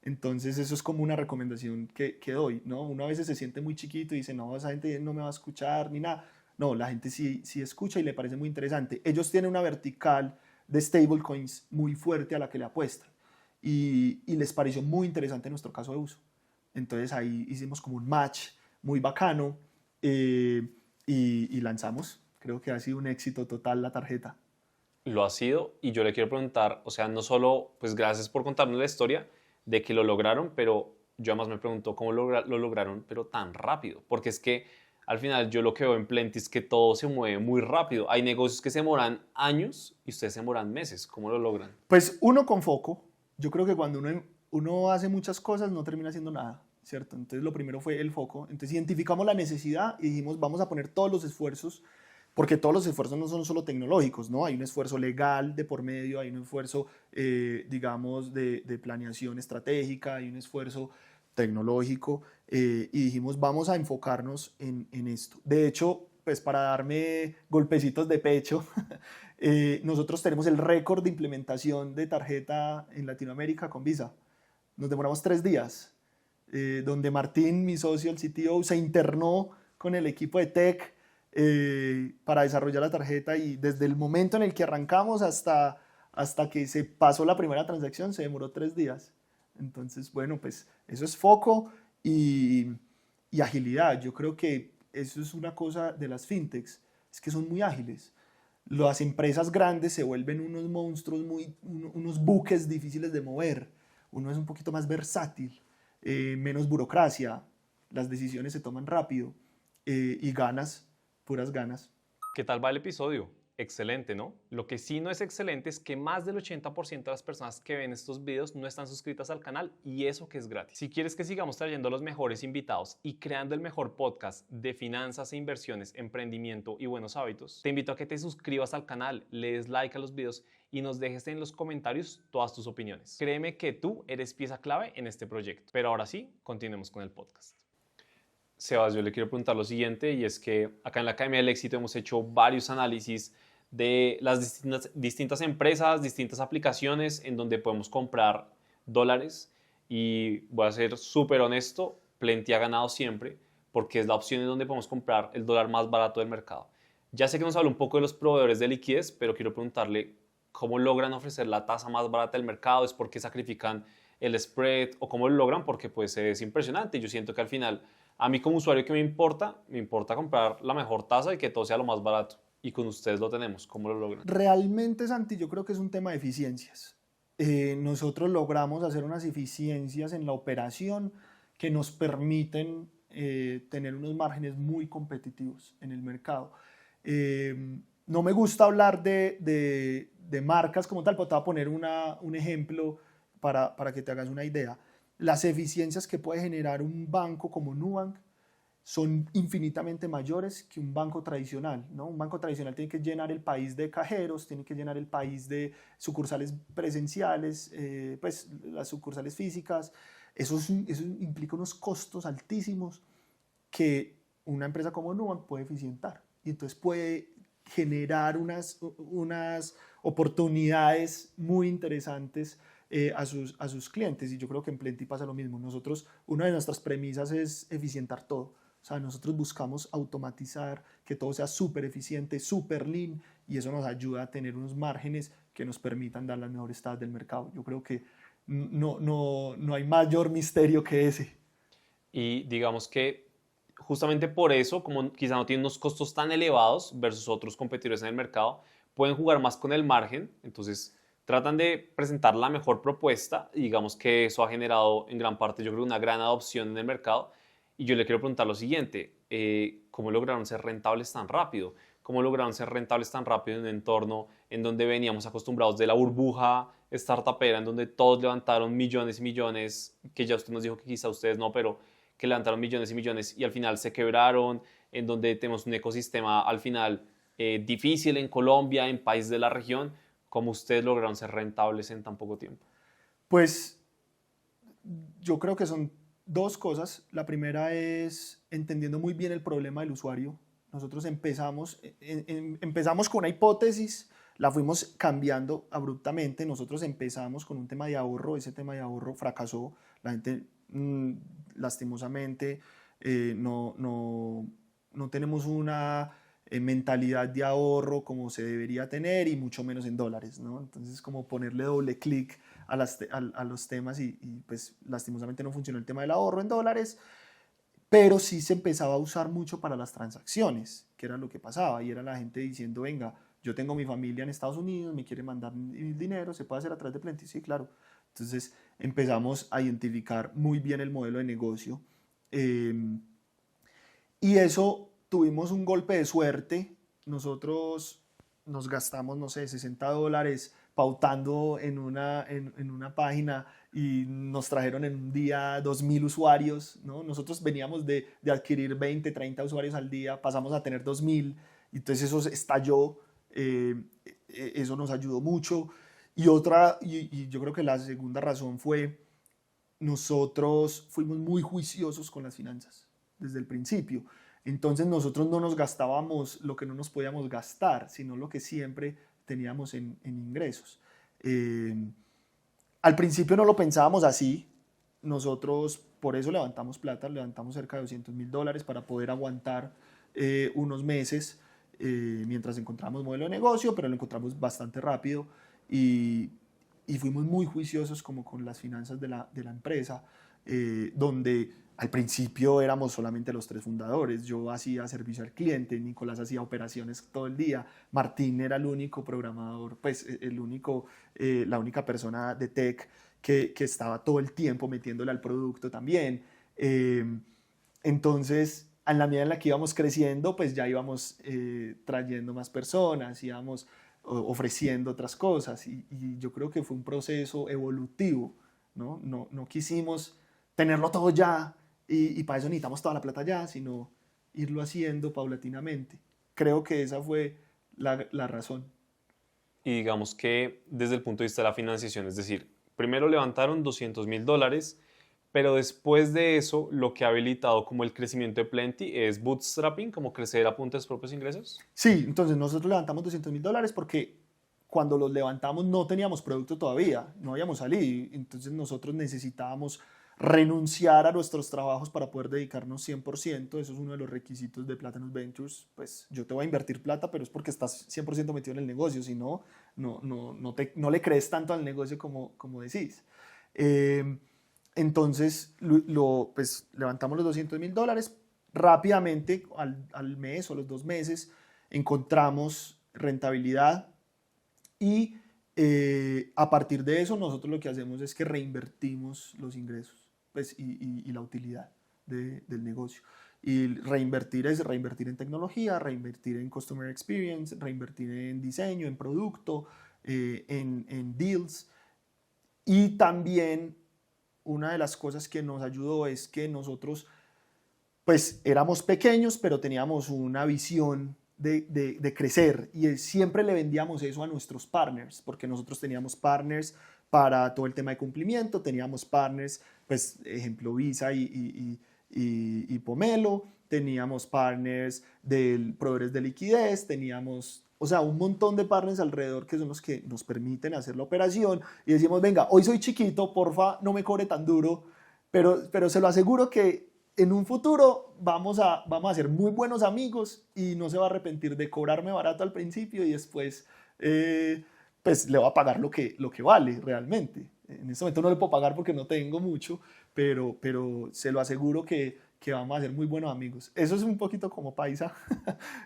Entonces eso es como una recomendación que doy, ¿no? Uno a veces se siente muy chiquito y dice, no, esa gente no me va a escuchar ni nada. No, la gente sí escucha y le parece muy interesante. Ellos tienen una vertical de stablecoins muy fuerte a la que le apuestan y les pareció muy interesante nuestro caso de uso. Entonces ahí hicimos como un match muy bacano y lanzamos. Creo que ha sido un éxito total la tarjeta. Lo ha sido y yo le quiero preguntar, o sea, no solo, pues gracias por contarnos la historia de que lo lograron, pero yo además me pregunto cómo lo lograron, pero tan rápido, porque es que al final yo lo que veo en Plenti es que todo se mueve muy rápido. Hay negocios que se demoran años y ustedes se demoran meses. ¿Cómo lo logran? Pues uno con foco. Yo creo que cuando uno hace muchas cosas no termina haciendo nada, ¿cierto? Entonces lo primero fue el foco. Entonces identificamos la necesidad y dijimos vamos a poner todos los esfuerzos, porque todos los esfuerzos no son solo tecnológicos, ¿no? Hay un esfuerzo legal de por medio, hay un esfuerzo, digamos, de planeación estratégica, hay un esfuerzo tecnológico, y dijimos vamos a enfocarnos en esto. De hecho, pues para darme golpecitos de pecho, nosotros tenemos el récord de implementación de tarjeta en Latinoamérica con Visa. Nos demoramos 3 días, donde Martín, mi socio, el CTO, se internó con el equipo de tech para desarrollar la tarjeta y desde el momento en el que arrancamos hasta que se pasó la primera transacción se demoró 3 días. Entonces, bueno, pues eso es foco y agilidad. Yo creo que eso es una cosa de las fintechs, es que son muy ágiles. Las empresas grandes se vuelven unos monstruos, unos buques difíciles de mover. Uno es un poquito más versátil, menos burocracia, las decisiones se toman rápido y ganas, puras ganas. ¿Qué tal va el episodio? Excelente, ¿no? Lo que sí no es excelente es que más del 80% de las personas que ven estos videos no están suscritas al canal y eso que es gratis. Si quieres que sigamos trayendo a los mejores invitados y creando el mejor podcast de finanzas e inversiones, emprendimiento y buenos hábitos, te invito a que te suscribas al canal, le des like a los videos y nos dejes en los comentarios todas tus opiniones. Créeme que tú eres pieza clave en este proyecto. Pero ahora sí, continuemos con el podcast. Sebas, yo le quiero preguntar lo siguiente y es que acá en la Academia del Éxito hemos hecho varios análisis de las distintas empresas, distintas aplicaciones en donde podemos comprar dólares y voy a ser súper honesto, Plenty ha ganado siempre porque es la opción en donde podemos comprar el dólar más barato del mercado. Ya sé que nos habló un poco de los proveedores de liquidez, pero quiero preguntarle cómo logran ofrecer la tasa más barata del mercado, es porque sacrifican el spread o cómo lo logran, porque pues es impresionante. Yo siento que al final a mí como usuario que me importa comprar la mejor tasa y que todo sea lo más barato. Y con ustedes lo tenemos. ¿Cómo lo logran? Realmente, Santi, yo creo que es un tema de eficiencias. Nosotros logramos hacer unas eficiencias en la operación que nos permiten tener unos márgenes muy competitivos en el mercado. No me gusta hablar de marcas como tal, pero te voy a poner un ejemplo para que te hagas una idea. Las eficiencias que puede generar un banco como Nubank son infinitamente mayores que un banco tradicional, ¿no? Un banco tradicional tiene que llenar el país de cajeros, tiene que llenar el país de sucursales presenciales, pues las sucursales físicas. Eso implica unos costos altísimos que una empresa como Nubank puede eficientar y entonces puede generar unas oportunidades muy interesantes a sus clientes, y yo creo que en Plenty pasa lo mismo. Nosotros, una de nuestras premisas es eficientar todo. O sea, nosotros buscamos automatizar, que todo sea súper eficiente, súper lean, y eso nos ayuda a tener unos márgenes que nos permitan dar las mejores tasas del mercado. Yo creo que no hay mayor misterio que ese. Y digamos que justamente por eso, como quizá no tienen unos costos tan elevados versus otros competidores en el mercado, pueden jugar más con el margen. Entonces, tratan de presentar la mejor propuesta y digamos que eso ha generado en gran parte, yo creo, una gran adopción en el mercado. Y yo le quiero preguntar lo siguiente, ¿cómo lograron ser rentables tan rápido? ¿Cómo lograron ser rentables tan rápido en un entorno en donde veníamos acostumbrados de la burbuja startupera, en donde todos levantaron millones y millones, que ya usted nos dijo que quizá ustedes no, pero que levantaron millones y millones y al final se quebraron, en donde tenemos un ecosistema al final difícil en Colombia, en países de la región? ¿Cómo ustedes lograron ser rentables en tan poco tiempo? Pues yo creo que son dos cosas. La primera es entendiendo muy bien el problema del usuario. Nosotros empezamos con una hipótesis, la fuimos cambiando abruptamente. Nosotros empezamos con un tema de ahorro, ese tema de ahorro fracasó. La gente, lastimosamente, no tenemos una mentalidad de ahorro como se debería tener, y mucho menos en dólares, ¿no? Entonces, como ponerle doble clic a los temas, y pues lastimosamente no funcionó el tema del ahorro en dólares, pero sí se empezaba a usar mucho para las transacciones, que era lo que pasaba, y era la gente diciendo, venga, yo tengo mi familia en Estados Unidos, me quiere mandar dinero, ¿se puede hacer a través de Plenty? Sí, claro. Entonces empezamos a identificar muy bien el modelo de negocio, y eso tuvimos un golpe de suerte. Nosotros nos gastamos, no sé, $60 pautando en una página, y nos trajeron en un día 2.000 usuarios, ¿no? Nosotros veníamos de adquirir 20, 30 usuarios al día, pasamos a tener 2.000, y entonces eso estalló, eso nos ayudó mucho. Y yo creo que la segunda razón fue, nosotros fuimos muy juiciosos con las finanzas desde el principio. Entonces nosotros no nos gastábamos lo que no nos podíamos gastar, sino lo que siempre teníamos en ingresos. Al principio no lo pensábamos así. Nosotros por eso levantamos plata, levantamos cerca de $200,000 para poder aguantar unos meses mientras encontramos modelo de negocio, pero lo encontramos bastante rápido, y fuimos muy juiciosos como con las finanzas de la empresa, donde al principio éramos solamente los tres fundadores. Yo hacía servicio al cliente, Nicolás hacía operaciones todo el día, Martín era el único programador, pues la única persona de tech que estaba todo el tiempo metiéndole al producto también. Entonces en la medida en la que íbamos creciendo, pues ya íbamos trayendo más personas, íbamos ofreciendo otras cosas y yo creo que fue un proceso evolutivo, ¿no? No quisimos tenerlo todo ya y para eso necesitamos toda la plata ya, sino irlo haciendo paulatinamente. Creo que esa fue la razón. Y digamos que desde el punto de vista de la financiación, es decir, primero levantaron $200,000, pero después de eso lo que ha habilitado como el crecimiento de Plenty es bootstrapping, como crecer a punta de sus propios ingresos. Sí, entonces nosotros levantamos $200,000 porque cuando los levantamos no teníamos producto todavía, no habíamos salido, entonces nosotros necesitábamos renunciar a nuestros trabajos para poder dedicarnos 100%, eso es uno de los requisitos de Platanus Ventures, pues yo te voy a invertir plata, pero es porque estás 100% metido en el negocio, si no, no le crees tanto al negocio como decís. Entonces, pues levantamos los $200,000, rápidamente al mes o los 2 meses encontramos rentabilidad y a partir de eso nosotros lo que hacemos es que reinvertimos los ingresos pues, y la utilidad del negocio. Y reinvertir es reinvertir en tecnología, reinvertir en customer experience, reinvertir en diseño, en producto, en deals. Y también una de las cosas que nos ayudó es que nosotros pues éramos pequeños, pero teníamos una visión de crecer y siempre le vendíamos eso a nuestros partners, porque nosotros teníamos partners para todo el tema de cumplimiento, teníamos partners, pues ejemplo Visa y Pomelo, teníamos partners de proveedores de liquidez, teníamos, o sea, un montón de partners alrededor que son los que nos permiten hacer la operación y decimos, venga, hoy soy chiquito, porfa, no me cobre tan duro, pero se lo aseguro que en un futuro vamos a ser muy buenos amigos y no se va a arrepentir de cobrarme barato al principio y después pues le va a pagar lo que vale realmente. En este momento no le puedo pagar porque no tengo mucho, pero se lo aseguro que vamos a ser muy buenos amigos. Eso es un poquito como paisa,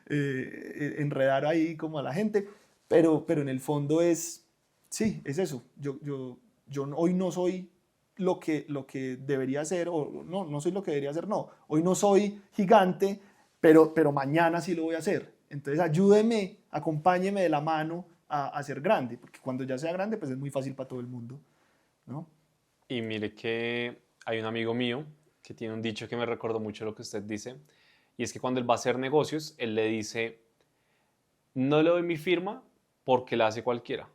enredar ahí como a la gente, pero en el fondo sí, es eso. Yo hoy no soy lo que debería ser, o no soy lo que debería ser, no. Hoy no soy gigante, pero mañana sí lo voy a hacer. Entonces ayúdeme, acompáñeme de la mano a ser grande, porque cuando ya sea grande, pues es muy fácil para todo el mundo, ¿no? Y mire que hay un amigo mío que tiene un dicho que me recordó mucho lo que usted dice, y es que cuando él va a hacer negocios, él le dice, no le doy mi firma porque la hace cualquiera,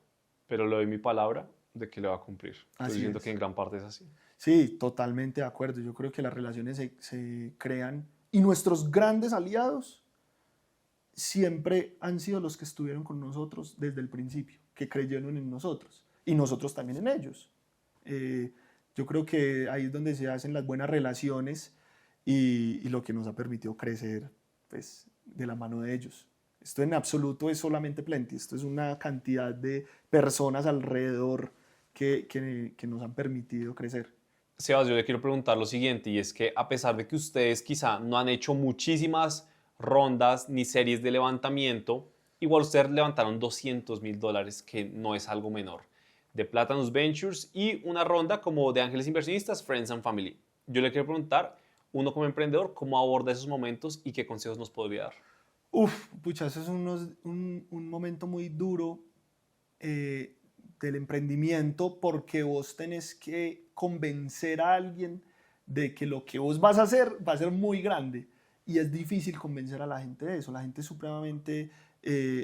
pero le doy mi palabra de que le va a cumplir. Yo siento que en gran parte es así. Sí, totalmente de acuerdo. Yo creo que las relaciones se crean y nuestros grandes aliados siempre han sido los que estuvieron con nosotros desde el principio, que creyeron en nosotros y nosotros también en ellos. Yo creo que ahí es donde se hacen las buenas relaciones y lo que nos ha permitido crecer pues, de la mano de ellos. Esto en absoluto es solamente Plenty, esto es una cantidad de personas alrededor que nos han permitido crecer. Sebas, yo le quiero preguntar lo siguiente, y es que a pesar de que ustedes quizá no han hecho muchísimas rondas ni series de levantamiento, igual ustedes levantaron $200,000, que no es algo menor, de Platanus Ventures y una ronda como de ángeles inversionistas, Friends and Family. Yo le quiero preguntar, uno como emprendedor, ¿cómo aborda esos momentos y qué consejos nos podría dar? Pucha, eso es un momento muy duro del emprendimiento porque vos tenés que convencer a alguien de que lo que vos vas a hacer va a ser muy grande y es difícil convencer a la gente de eso. La gente es supremamente,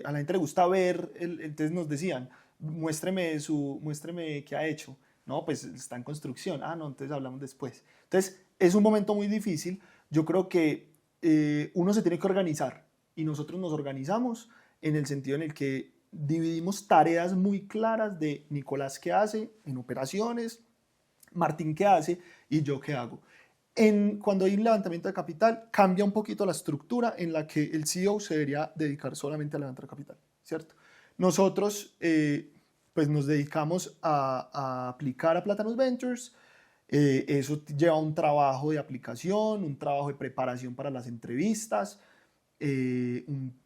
a la gente le gusta ver, entonces nos decían, muéstreme qué ha hecho. No, pues está en construcción. Ah, no, entonces hablamos después. Entonces es un momento muy difícil. Yo creo que uno se tiene que organizar y nosotros nos organizamos en el sentido en el que dividimos tareas muy claras de Nicolás qué hace en operaciones, Martín qué hace y yo qué hago. Cuando hay un levantamiento de capital, cambia un poquito la estructura en la que el CEO se debería dedicar solamente a levantar capital, ¿cierto? Nosotros pues nos dedicamos a aplicar a Platanus Ventures. Eso lleva un trabajo de aplicación, un trabajo de preparación para las entrevistas.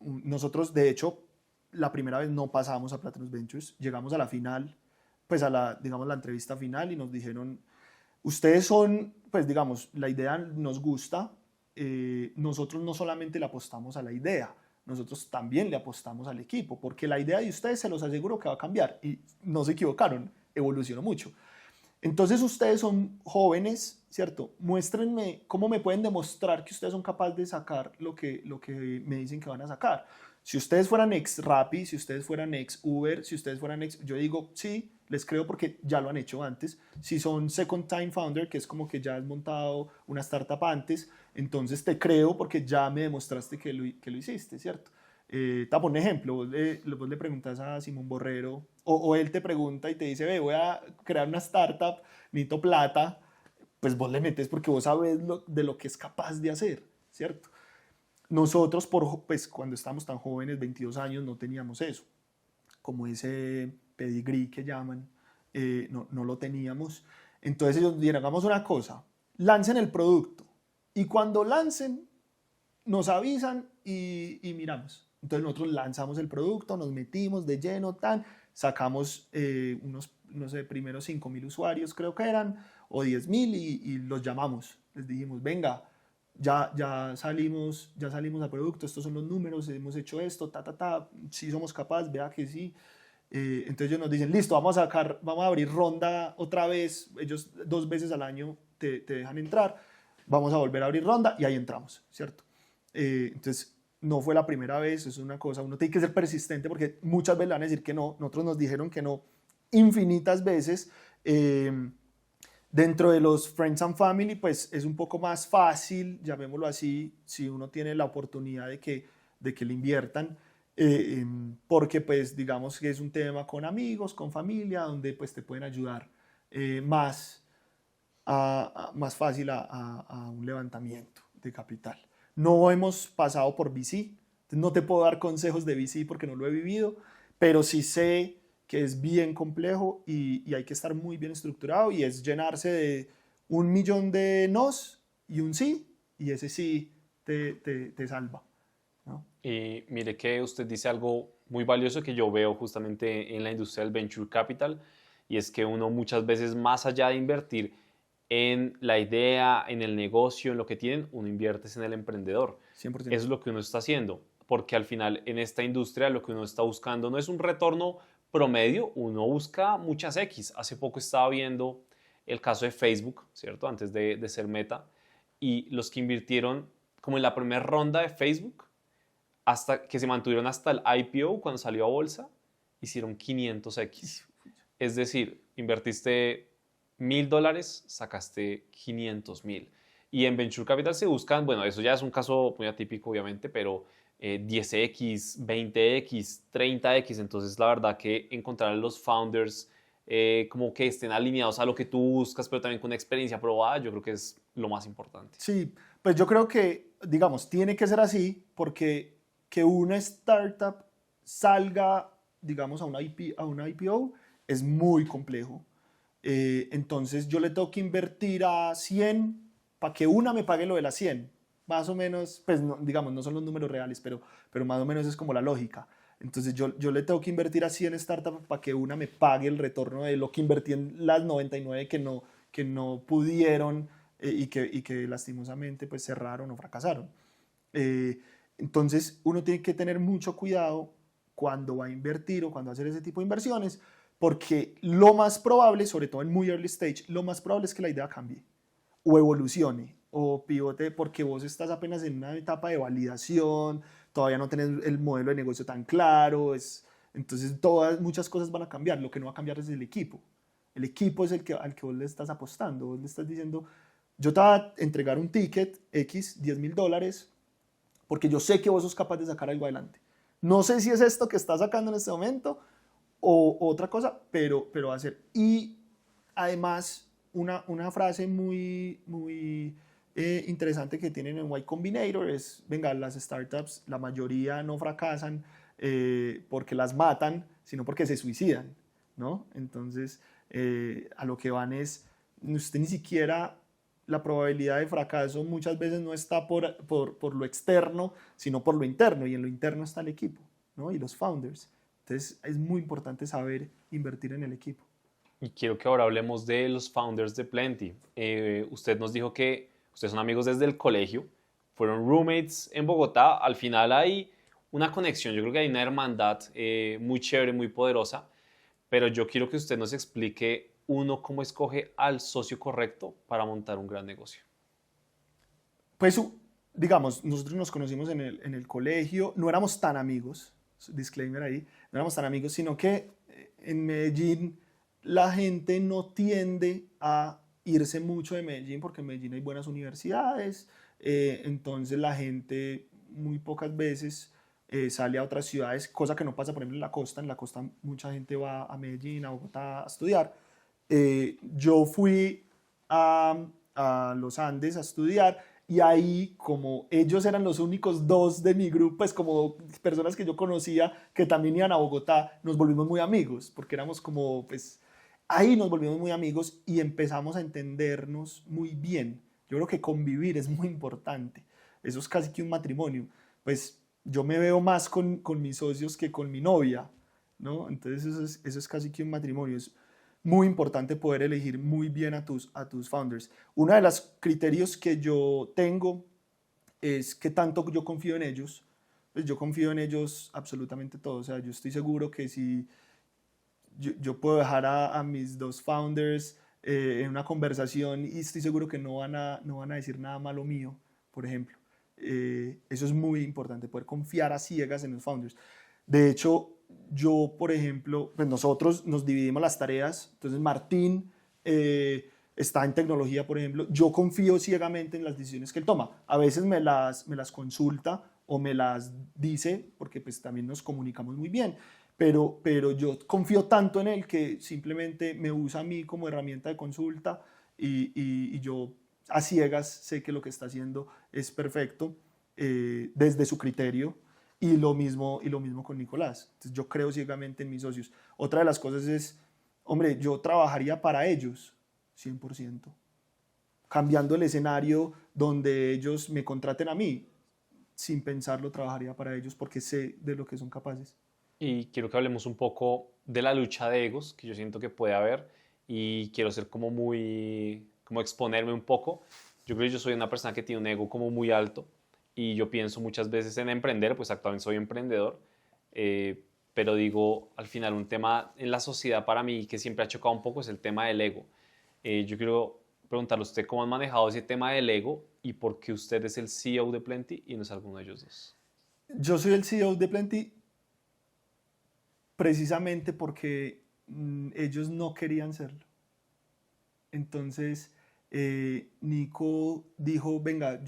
Nosotros, de hecho, la primera vez no pasamos a Platanus Ventures, llegamos a la final, pues digamos, la entrevista final y nos dijeron, ustedes son, pues digamos, la idea nos gusta, nosotros no solamente le apostamos a la idea, nosotros también le apostamos al equipo, porque la idea de ustedes se los aseguro que va a cambiar y no se equivocaron, evolucionó mucho. Entonces ustedes son jóvenes, ¿cierto? Muéstrenme cómo me pueden demostrar que ustedes son capaces de sacar lo que me dicen que van a sacar. Si ustedes fueran ex Rappi, si ustedes fueran ex Uber, si ustedes fueran ex... Yo digo, sí, les creo porque ya lo han hecho antes. Si son second time founder, que es como que ya has montado una startup antes, entonces te creo porque ya me demostraste que lo hiciste, ¿cierto? Te voy a poner un ejemplo, vos le preguntas a Simón Borrero o él te pregunta y te dice, ve, voy a crear una startup, necesito plata, pues vos le metes porque vos sabes de lo que es capaz de hacer, ¿cierto? Nosotros, pues cuando estábamos tan jóvenes, 22 años, no teníamos eso, como ese pedigrí que llaman, no lo teníamos. Entonces ellos dijeron, hagamos una cosa, lancen el producto y cuando lancen nos avisan y miramos. Entonces nosotros lanzamos el producto, nos metimos de lleno, sacamos unos, no sé, primero 5.000 usuarios creo que eran, o 10.000 y los llamamos. Les dijimos, venga, ya salimos al producto, estos son los números, hemos hecho esto, sí somos capaces, vea que sí. Entonces ellos nos dicen, listo, vamos a abrir ronda otra vez, ellos 2 veces al año te dejan entrar, vamos a volver a abrir ronda y ahí entramos, ¿cierto? Entonces no fue la primera vez, es una cosa, uno tiene que ser persistente porque muchas veces le van a decir que no, nosotros nos dijeron que no infinitas veces. Dentro de los Friends and Family, pues es un poco más fácil, llamémoslo así, si uno tiene la oportunidad de que le inviertan, porque pues digamos que es un tema con amigos, con familia, donde pues te pueden ayudar más fácil a un levantamiento de capital. No hemos pasado por VC, no te puedo dar consejos de VC porque no lo he vivido, pero sí sé que es bien complejo y hay que estar muy bien estructurado y es llenarse de 1.000.000 de nos y un sí, y ese sí te salva, ¿no? Y mire que usted dice algo muy valioso que yo veo justamente en la industria del venture capital, y es que uno muchas veces, más allá de invertir en la idea, en el negocio, en lo que tienen, uno invierte en el emprendedor. 100%. Eso es lo que uno está haciendo, porque al final en esta industria lo que uno está buscando no es un retorno promedio, uno busca muchas X. Hace poco estaba viendo el caso de Facebook, ¿cierto? Antes de ser Meta, y los que invirtieron como en la primera ronda de Facebook, hasta que se mantuvieron hasta el IPO, cuando salió a bolsa, hicieron 500X. Es decir, invertiste $1.000, sacaste 500.000. Y en Venture Capital se buscan, bueno, eso ya es un caso muy atípico obviamente, pero 10X, 20X, 30X. Entonces la verdad que encontrar a los founders como que estén alineados a lo que tú buscas, pero también con una experiencia probada, yo creo que es lo más importante. Sí, pues yo creo que, digamos, tiene que ser así porque que una startup salga, digamos, a una IPO es muy complejo. Entonces yo le tengo que invertir a 100 para que una me pague lo de las 100. Más o menos, pues no, digamos, no son los números reales, pero más o menos es como la lógica. Entonces yo le tengo que invertir a 100 startups para que una me pague el retorno de lo que invertí en las 99 que no pudieron y que lastimosamente pues cerraron o fracasaron. Entonces uno tiene que tener mucho cuidado cuando va a invertir o cuando va a hacer ese tipo de inversiones, porque lo más probable, sobre todo en muy early stage, lo más probable es que la idea cambie o evolucione o pivote porque vos estás apenas en una etapa de validación, todavía no tenés el modelo de negocio tan claro, entonces muchas cosas van a cambiar, lo que no va a cambiar es el equipo. El equipo es al que vos le estás apostando, vos le estás diciendo, yo te voy a entregar un ticket X, $10.000, porque yo sé que vos sos capaz de sacar algo adelante. No sé si es esto que estás sacando en este momento o otra cosa, pero va a ser. Y además, una frase muy interesante que tienen en Y Combinator es, venga, las startups, la mayoría no fracasan porque las matan, sino porque se suicidan, ¿no? Entonces, a lo que van es, usted ni siquiera, la probabilidad de fracaso muchas veces no está por lo externo, sino por lo interno, y en lo interno está el equipo, ¿no? Y los founders. Entonces, es muy importante saber invertir en el equipo. Y quiero que ahora hablemos de los founders de Plenty. Usted nos dijo que ustedes son amigos desde el colegio, fueron roommates en Bogotá. Al final hay una conexión, yo creo que hay una hermandad muy chévere, muy poderosa, pero yo quiero que usted nos explique uno cómo escoge al socio correcto para montar un gran negocio. Pues, digamos, nosotros nos conocimos en el colegio, no éramos tan amigos, disclaimer ahí, no éramos tan amigos, sino que en Medellín la gente no tiende a irse mucho de Medellín porque en Medellín hay buenas universidades, entonces la gente muy pocas veces sale a otras ciudades, cosa que no pasa, por ejemplo, en la costa mucha gente va a Medellín, a Bogotá a estudiar. Yo fui a los Andes a estudiar y ahí, como ellos eran los únicos dos de mi grupo, pues como personas que yo conocía que también iban a Bogotá, nos volvimos muy amigos, porque éramos como, pues, ahí nos volvimos muy amigos y empezamos a entendernos muy bien. Yo creo que convivir es muy importante. Eso es casi que un matrimonio. Pues yo me veo más con mis socios que con mi novia, ¿no? Entonces eso es casi que un matrimonio. Es muy importante poder elegir muy bien a tus founders. Uno de los criterios que yo tengo es que tanto yo confío en ellos. Pues yo confío en ellos absolutamente todo. O sea, yo estoy seguro que si yo puedo dejar a mis dos founders en una conversación y estoy seguro que no van a decir nada malo mío, por ejemplo. Eso es muy importante, poder confiar a ciegas en los founders. De hecho, yo, por ejemplo, pues nosotros nos dividimos las tareas, entonces Martín está en tecnología, por ejemplo, yo confío ciegamente en las decisiones que él toma. A veces me las consulta o me las dice, porque pues también nos comunicamos muy bien, pero yo confío tanto en él que simplemente me usa a mí como herramienta de consulta y yo a ciegas sé que lo que está haciendo es perfecto desde su criterio. Y lo mismo con Nicolás. Entonces yo creo ciegamente en mis socios. Otra de las cosas es, hombre, yo trabajaría para ellos 100%, cambiando el escenario donde ellos me contraten a mí. Sin pensarlo, trabajaría para ellos porque sé de lo que son capaces. Y quiero que hablemos un poco de la lucha de egos que yo siento que puede haber y quiero ser como muy, como exponerme un poco. Yo creo que yo soy una persona que tiene un ego como muy alto y yo pienso muchas veces en emprender, pues actualmente soy emprendedor, pero digo, al final un tema en la sociedad para mí que siempre ha chocado un poco es el tema del ego. Yo quiero preguntarle a usted cómo han manejado ese tema del ego y por qué usted es el CEO de Plenty y no es alguno de ellos dos. Yo soy el CEO de Plenty precisamente porque ellos no querían serlo. Entonces, Nico dijo, venga,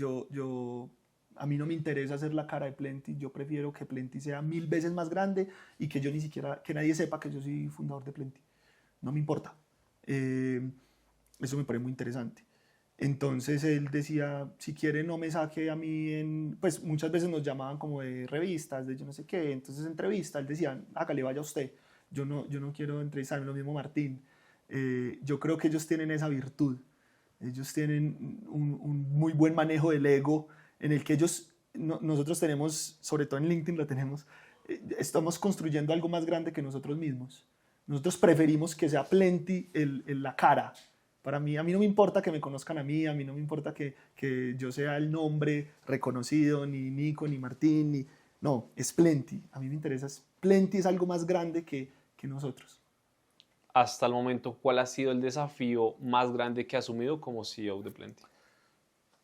a mí no me interesa hacer la cara de Plenty, yo prefiero que Plenty sea 1000 veces más grande y que yo ni siquiera, que nadie sepa que yo soy fundador de Plenty. No me importa. Eso me parece muy interesante. Entonces él decía, si quiere no me saque a mí pues muchas veces nos llamaban como de revistas, de yo no sé qué, entonces entrevista, él decía, hágale, vaya usted, yo no quiero entrevistarme, lo mismo Martín. Yo creo que ellos tienen esa virtud, ellos tienen un muy buen manejo del ego, en el que nosotros tenemos, sobre todo en LinkedIn lo tenemos, estamos construyendo algo más grande que nosotros mismos. Nosotros preferimos que sea Plenty la cara. Para mí, a mí no me importa que me conozcan a mí no me importa que yo sea el nombre reconocido, ni Nico, ni Martín, no, es Plenty. A mí me interesa, Plenty es algo más grande que nosotros. Hasta el momento, ¿cuál ha sido el desafío más grande que ha asumido como CEO de Plenty?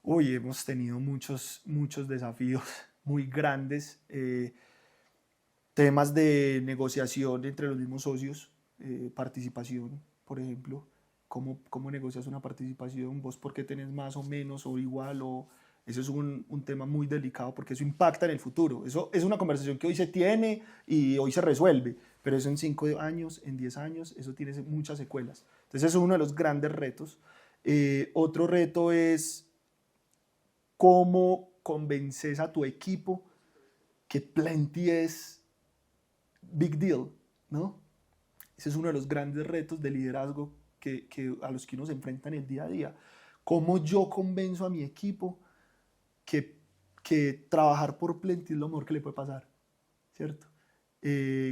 Uy, hemos tenido muchos desafíos muy grandes, temas de negociación entre los mismos socios, participación, por ejemplo. ¿Cómo negocias una participación? ¿Vos por qué tenés más o menos o igual? Eso es un tema muy delicado porque eso impacta en el futuro. Eso es una conversación que hoy se tiene y hoy se resuelve, pero eso en 5 años, en 10 años, eso tiene muchas secuelas. Entonces eso es uno de los grandes retos. Otro reto es cómo convences a tu equipo que Plenty es big deal, ¿no? Ese es uno de los grandes retos de liderazgo a los que uno se enfrenta en el día a día. ¿Cómo yo convenzo a mi equipo que trabajar por Plenty es lo mejor que le puede pasar? ¿Cierto?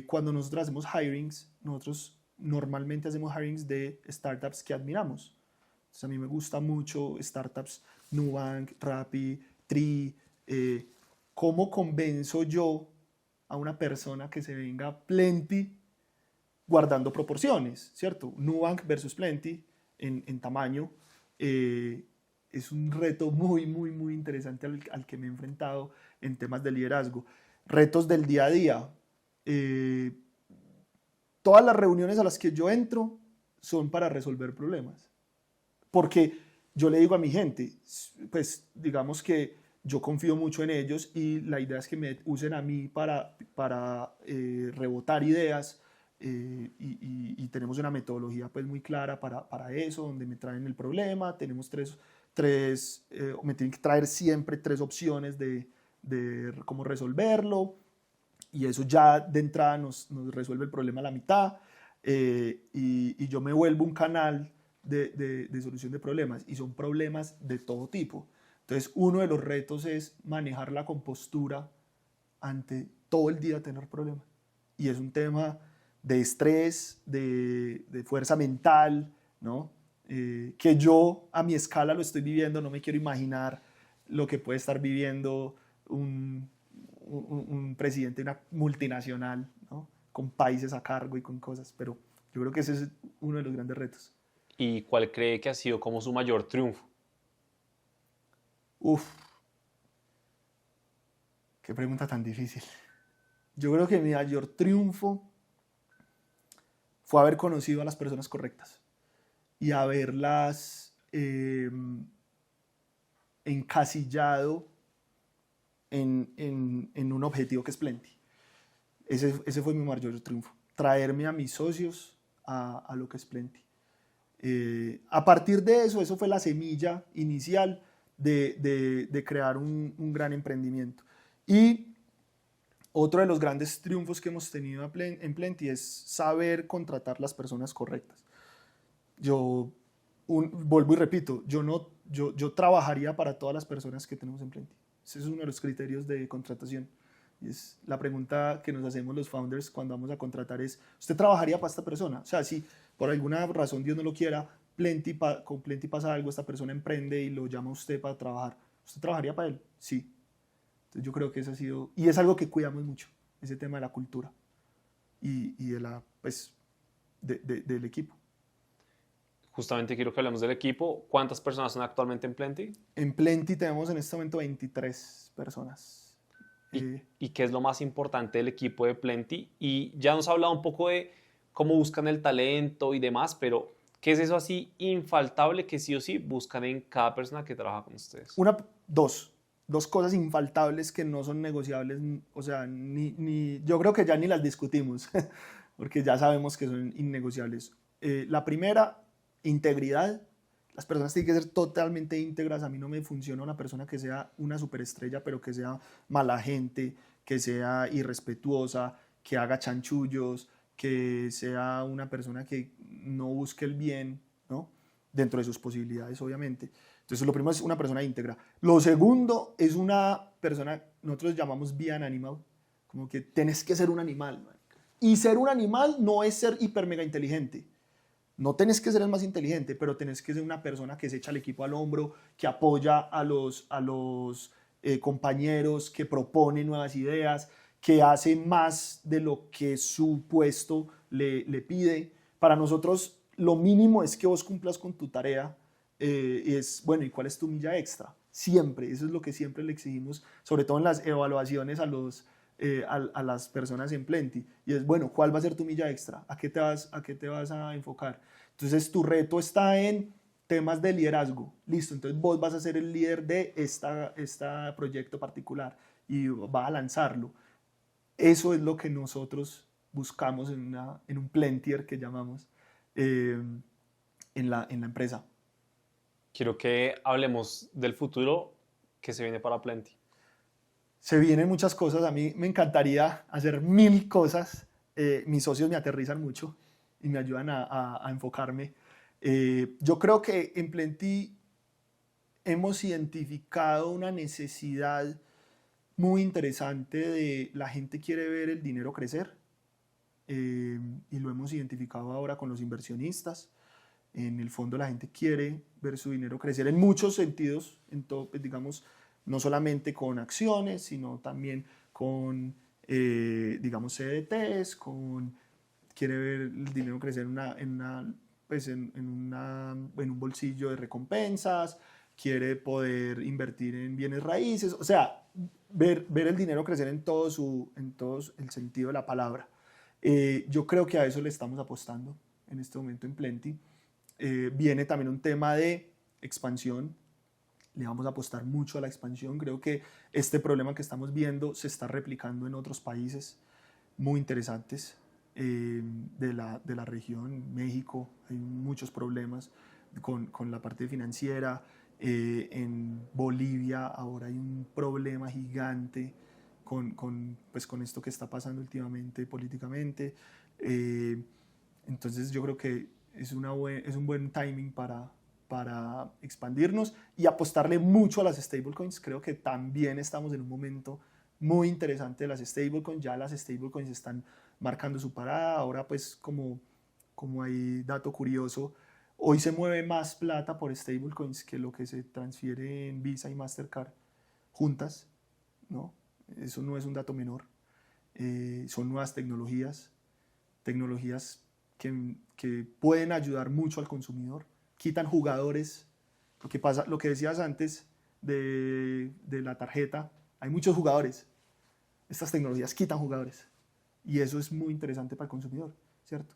Cuando nosotros hacemos hirings, nosotros normalmente hacemos hirings de startups que admiramos. Entonces a mí me gusta mucho startups Nubank, Rappi, Tree, ¿Cómo convenzo yo a una persona que se venga a Plenty guardando proporciones, ¿cierto? Nubank versus Plenty en tamaño es un reto muy, muy, muy interesante al que me he enfrentado en temas de liderazgo. Retos del día a día. Todas las reuniones a las que yo entro son para resolver problemas. Porque yo le digo a mi gente, pues digamos que yo confío mucho en ellos y la idea es que me usen a mí para rebotar ideas y tenemos una metodología pues muy clara para eso, donde me traen el problema, tenemos me tienen que traer siempre 3 opciones de cómo resolverlo y eso ya de entrada nos resuelve el problema a la mitad y yo me vuelvo un canal de solución de problemas y son problemas de todo tipo. Entonces uno de los retos es manejar la compostura ante todo el día tener problemas y es un tema de estrés, de fuerza mental, ¿no? Que yo a mi escala lo estoy viviendo, no me quiero imaginar lo que puede estar viviendo un presidente de una multinacional, ¿no? Con países a cargo y con cosas, pero yo creo que ese es uno de los grandes retos. ¿Y cuál cree que ha sido como su mayor triunfo? Uf, qué pregunta tan difícil. Yo creo que mi mayor triunfo fue haber conocido a las personas correctas y haberlas encasillado en un objetivo que es Plenty. Ese fue mi mayor triunfo, traerme a mis socios a lo que es Plenty. A partir de eso fue la semilla inicial de crear un gran emprendimiento. Y otro de los grandes triunfos que hemos tenido en Plenty es saber contratar las personas correctas. Vuelvo y repito, yo trabajaría para todas las personas que tenemos en Plenty. Ese es uno de los criterios de contratación. Y es la pregunta que nos hacemos los founders cuando vamos a contratar es, ¿usted trabajaría para esta persona? O sea, si por alguna razón Dios no lo quiera, con Plenty pasa algo, esta persona emprende y lo llama a usted para trabajar, ¿usted trabajaría para él? Sí. Entonces yo creo que ese ha sido, y es algo que cuidamos mucho, ese tema de la cultura y del equipo. Justamente quiero que hablemos del equipo. ¿Cuántas personas son actualmente en Plenty? En Plenty tenemos en este momento 23 personas. ¿Y qué es lo más importante del equipo de Plenty? Y ya nos ha hablado un poco de cómo buscan el talento y demás, pero ¿qué es eso así infaltable que sí o sí buscan en cada persona que trabaja con ustedes? Dos cosas infaltables que no son negociables, o sea, yo creo que ya ni las discutimos, porque ya sabemos que son innegociables. La primera, integridad. Las personas tienen que ser totalmente íntegras. A mí no me funciona una persona que sea una superestrella, pero que sea mala gente, que sea irrespetuosa, que haga chanchullos, que sea una persona que no busque el bien, ¿no? Dentro de sus posibilidades, obviamente. Entonces, lo primero es una persona íntegra. Lo segundo es una persona, nosotros llamamos be an animal, como que tenés que ser un animal. Y ser un animal no es ser hiper mega inteligente. No tenés que ser el más inteligente, pero tenés que ser una persona que se echa el equipo al hombro, que apoya a los compañeros, que propone nuevas ideas, que hace más de lo que su puesto le pide. Para nosotros, lo mínimo es que vos cumplas con tu tarea. Bueno, ¿y cuál es tu milla extra? Siempre, eso es lo que siempre le exigimos, sobre todo en las evaluaciones a las personas en Plenty, y es, bueno, ¿cuál va a ser tu milla extra? ¿A qué te vas a enfocar? Entonces, tu reto está en temas de liderazgo. Listo, entonces vos vas a ser el líder de este proyecto particular y vas a lanzarlo. Eso es lo que nosotros buscamos en un Plentier que llamamos en la empresa. Quiero que hablemos del futuro que se viene para Plenty. Se vienen muchas cosas, a mí me encantaría hacer 1000 cosas, mis socios me aterrizan mucho y me ayudan a enfocarme. Yo creo que en Plenty hemos identificado una necesidad muy interesante de la gente quiere ver el dinero crecer y lo hemos identificado ahora con los inversionistas. En el fondo la gente quiere ver su dinero crecer en muchos sentidos, en todo, pues, digamos, no solamente con acciones, sino también con, digamos, CDTs, quiere ver el dinero crecer pues en un bolsillo de recompensas, quiere poder invertir en bienes raíces, o sea, ver el dinero crecer en todo el sentido de la palabra. Yo creo que a eso le estamos apostando en este momento en Plenty. Viene también un tema de expansión. Le vamos a apostar mucho a la expansión. Creo que este problema que estamos viendo se está replicando en otros países muy interesantes de la región. México, hay muchos problemas con la parte financiera. En Bolivia ahora hay un problema gigante pues con esto que está pasando últimamente políticamente. Entonces yo creo que es un buen timing para expandirnos y apostarle mucho a las stablecoins. Creo que también estamos en un momento muy interesante de las stablecoins. Ya las stablecoins están marcando su parada. Ahora pues como hay dato curioso, hoy se mueve más plata por stablecoins que lo que se transfiere en Visa y Mastercard juntas, ¿no? Eso no es un dato menor. Son nuevas tecnologías que pueden ayudar mucho al consumidor, quitan jugadores. Lo que decías antes de la tarjeta, hay muchos jugadores. Estas tecnologías quitan jugadores y eso es muy interesante para el consumidor, ¿cierto?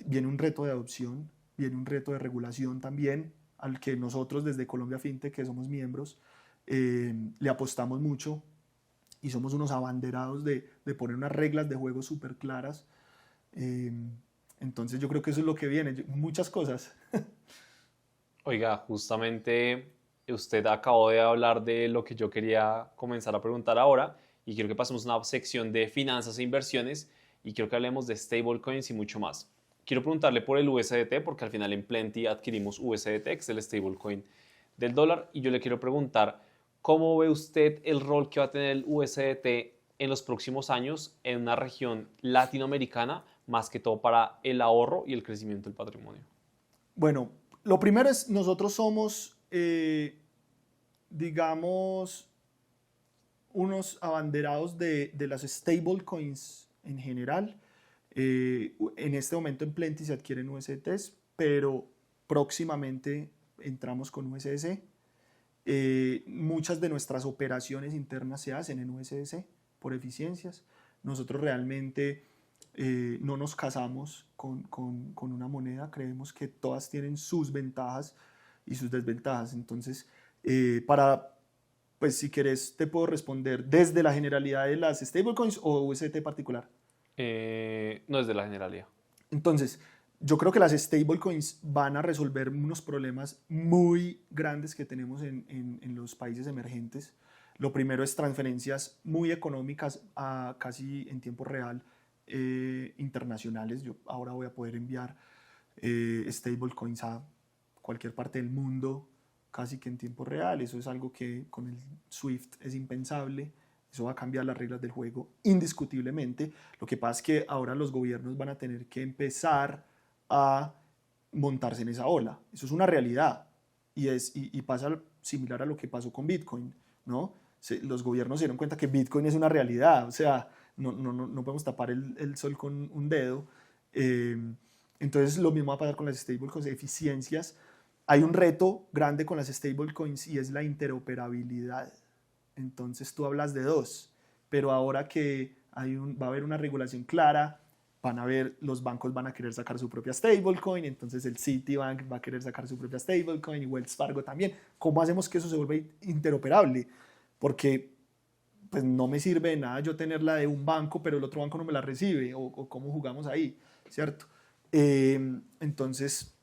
Viene un reto de adopción, viene un reto de regulación también, al que nosotros desde Colombia FinTech, que somos miembros, le apostamos mucho y somos unos abanderados de poner unas reglas de juego súper claras. Entonces yo creo que eso es lo que viene, muchas cosas. Oiga, justamente usted acabó de hablar de lo que yo quería comenzar a preguntar ahora y quiero que pasemos a una sección de finanzas e inversiones y quiero que hablemos de stablecoins y mucho más. Quiero preguntarle por el USDT porque al final en Plenty adquirimos USDT, que es el stablecoin del dólar, y yo le quiero preguntar cómo ve usted el rol que va a tener el USDT en los próximos años en una región latinoamericana, más que todo para el ahorro y el crecimiento del patrimonio. Bueno, lo primero es, nosotros somos, digamos, unos abanderados de las stablecoins en general. En este momento en Plenty se adquieren USDTs, pero próximamente entramos con USDC. Muchas de nuestras operaciones internas se hacen en USDC por eficiencias. Nosotros realmente no nos casamos con una moneda, creemos que todas tienen sus ventajas y sus desventajas. Entonces, pues si querés te puedo responder desde la generalidad de las stablecoins o USDT particular. No es de la generalidad. Entonces, yo creo que las stablecoins van a resolver unos problemas muy grandes que tenemos en los países emergentes. Lo primero es transferencias muy económicas casi en tiempo real internacionales. Yo ahora voy a poder enviar stablecoins a cualquier parte del mundo casi que en tiempo real. Eso es algo que con el SWIFT es impensable. Eso va a cambiar las reglas del juego indiscutiblemente. Lo que pasa es que ahora los gobiernos van a tener que empezar a montarse en esa ola. Eso es una realidad y pasa similar a lo que pasó con Bitcoin, ¿no? Los gobiernos se dieron cuenta que Bitcoin es una realidad, o sea, no podemos tapar el sol con un dedo. Entonces lo mismo va a pasar con las stablecoins, eficiencias. Hay un reto grande con las stablecoins y es la interoperabilidad. Entonces tú hablas de dos, pero ahora que va a haber una regulación clara, los bancos van a querer sacar su propia stablecoin, entonces el Citibank va a querer sacar su propia stablecoin y Wells Fargo también. ¿Cómo hacemos que eso se vuelva interoperable? Porque pues no me sirve de nada yo tener la de un banco, pero el otro banco no me la recibe, o cómo jugamos ahí, ¿cierto? Entonces,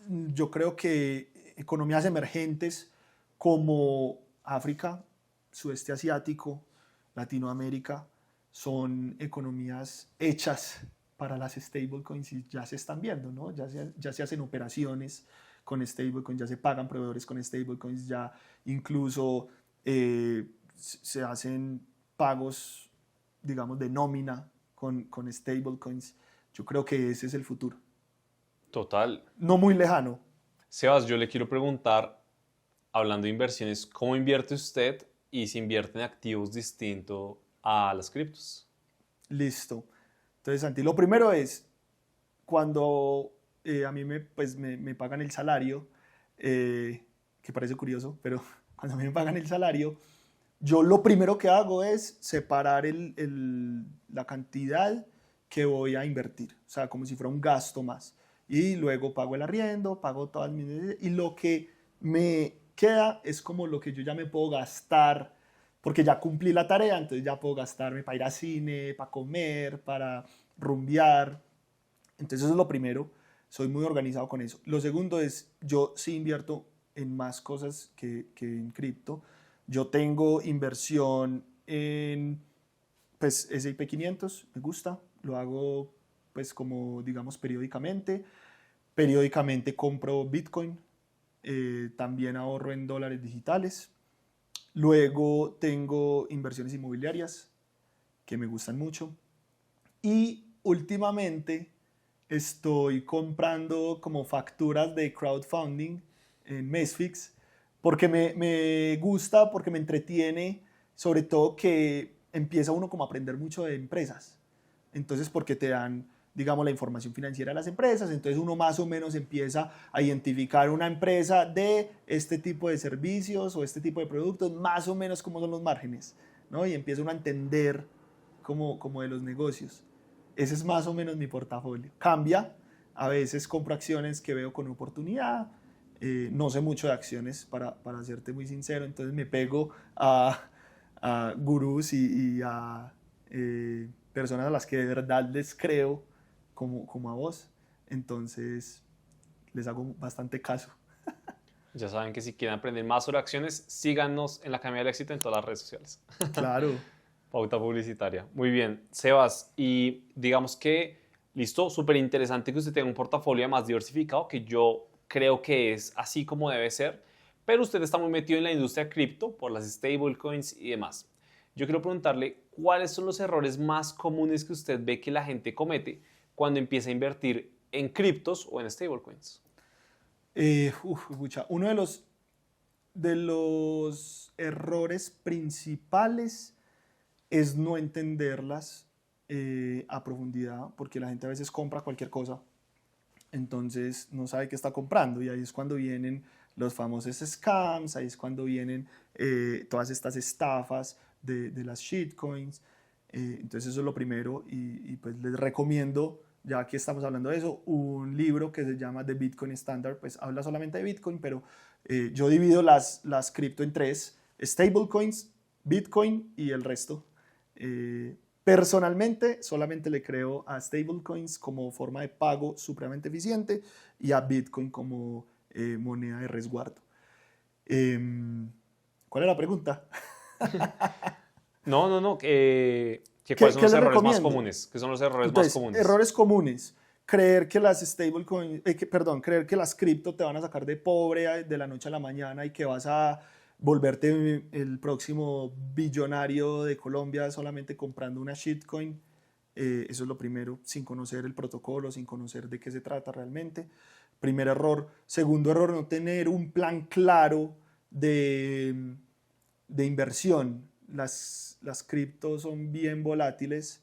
yo creo que economías emergentes como África, sudeste asiático, Latinoamérica, son economías hechas para las stablecoins y ya se están viendo, ¿no? Ya se hacen operaciones con stablecoins, ya se pagan proveedores con stablecoins, ya incluso se hacen pagos, digamos, de nómina con stablecoins. Yo creo que ese es el futuro. Total. No muy lejano. Sebas, yo le quiero preguntar, hablando de inversiones, ¿cómo invierte usted y si invierte en activos distintos a las criptos? Listo. Entonces, Santi, lo primero es, cuando a mí me pagan el salario, que parece curioso, pero cuando a mí me pagan el salario, yo lo primero que hago es separar la cantidad que voy a invertir, o sea, como si fuera un gasto más. Y luego pago el arriendo, pago todas mis... Y lo que me queda es como lo que yo ya me puedo gastar, porque ya cumplí la tarea, entonces ya puedo gastarme para ir al cine, para comer, para rumbear. Entonces eso es lo primero, soy muy organizado con eso. Lo segundo es, yo sí invierto en más cosas que en cripto. Yo tengo inversión en pues, S&P 500, me gusta, lo hago pues como digamos periódicamente. Periódicamente compro Bitcoin, también ahorro en dólares digitales. Luego tengo inversiones inmobiliarias que me gustan mucho. Y últimamente estoy comprando como facturas de crowdfunding en Mesfix porque me gusta, porque me entretiene, sobre todo que empieza uno como a aprender mucho de empresas. Entonces, porque te dan, digamos, la información financiera de las empresas, entonces uno más o menos empieza a identificar una empresa de este tipo de servicios o este tipo de productos, más o menos cómo son los márgenes, ¿no? Y empieza uno a entender como de los negocios. Ese es más o menos mi portafolio. Cambia, a veces compro acciones que veo con oportunidad, no sé mucho de acciones para serte muy sincero, entonces me pego a gurús y a personas a las que de verdad les creo como a vos, entonces les hago bastante caso. Ya saben que si quieren aprender más sobre acciones, síganos en la Academia del Éxito en todas las redes sociales. Claro. Pauta publicitaria. Muy bien, Sebas, y digamos que, listo, súper interesante que usted tenga un portafolio más diversificado, que yo creo que es así como debe ser, pero usted está muy metido en la industria cripto por las stablecoins y demás. Yo quiero preguntarle cuáles son los errores más comunes que usted ve que la gente comete cuando empieza a invertir en criptos o en stablecoins. Uno de los errores principales es no entenderlas a profundidad, porque la gente a veces compra cualquier cosa, entonces no sabe qué está comprando y ahí es cuando vienen los famosos scams, ahí es cuando vienen todas estas estafas de las shitcoins. Entonces eso es lo primero y pues les recomiendo, ya que estamos hablando de eso, un libro que se llama The Bitcoin Standard, pues habla solamente de Bitcoin, pero yo divido las cripto en tres: stablecoins, Bitcoin y el resto. Personalmente, solamente le creo a stablecoins como forma de pago supremamente eficiente y a Bitcoin como moneda de resguardo. ¿Cuál es la pregunta? No. Que ¿Qué, ¿cuáles son qué los les errores más recomiendo? comunes? ¿Qué son los errores más Entonces, comunes? errores comunes. Creer que las stablecoins, creer que las cripto te van a sacar de pobre de la noche a la mañana y que vas a volverte el próximo billonario de Colombia solamente comprando una shitcoin. Eso es lo primero, sin conocer el protocolo, sin conocer de qué se trata realmente. Primer error. Segundo error, no tener un plan claro de inversión. Las criptos son bien volátiles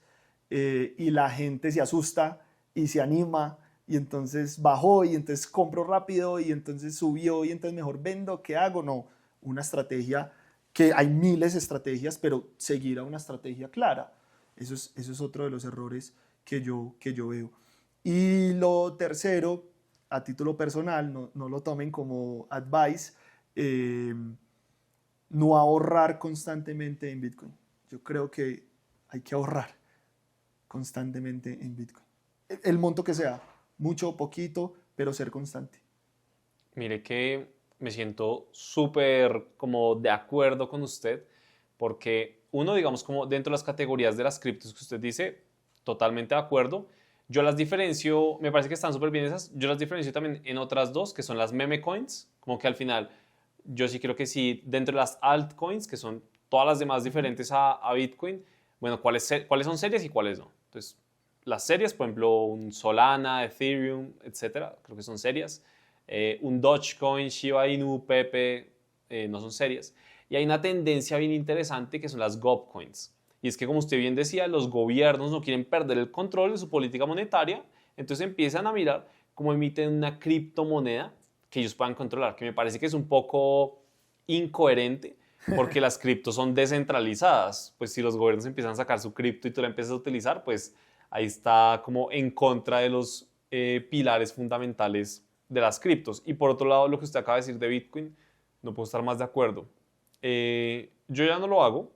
y la gente se asusta y se anima y entonces bajó y entonces compro rápido y entonces subió y entonces mejor vendo, ¿qué hago? No, una estrategia, que hay miles de estrategias, pero seguir a una estrategia clara. Eso es otro de los errores que yo veo. Y lo tercero, a título personal, no lo tomen como advice, no ahorrar constantemente en Bitcoin. Yo creo que hay que ahorrar constantemente en Bitcoin. El monto que sea, mucho o poquito, pero ser constante. Mire que me siento súper como de acuerdo con usted, porque uno, digamos, como dentro de las categorías de las criptos que usted dice, totalmente de acuerdo. Yo las diferencio, me parece que están súper bien esas, yo las diferencio también en otras dos, que son las meme coins, como que al final yo sí creo que sí, dentro de las altcoins, que son todas las demás diferentes a Bitcoin, bueno, cuáles son serias y cuáles no. Entonces, las serias, por ejemplo, un Solana, Ethereum, etcétera, creo que son serias. Un Dogecoin, Shiba Inu, Pepe, no son serias. Y hay una tendencia bien interesante que son las GovCoins. Y es que, como usted bien decía, los gobiernos no quieren perder el control de su política monetaria, entonces empiezan a mirar cómo emiten una criptomoneda que ellos puedan controlar, que me parece que es un poco incoherente, porque las criptos son descentralizadas. Pues si los gobiernos empiezan a sacar su cripto y tú la empiezas a utilizar, pues ahí está como en contra de los pilares fundamentales de las criptos. Y por otro lado, lo que usted acaba de decir de Bitcoin, no puedo estar más de acuerdo. Yo ya no lo hago,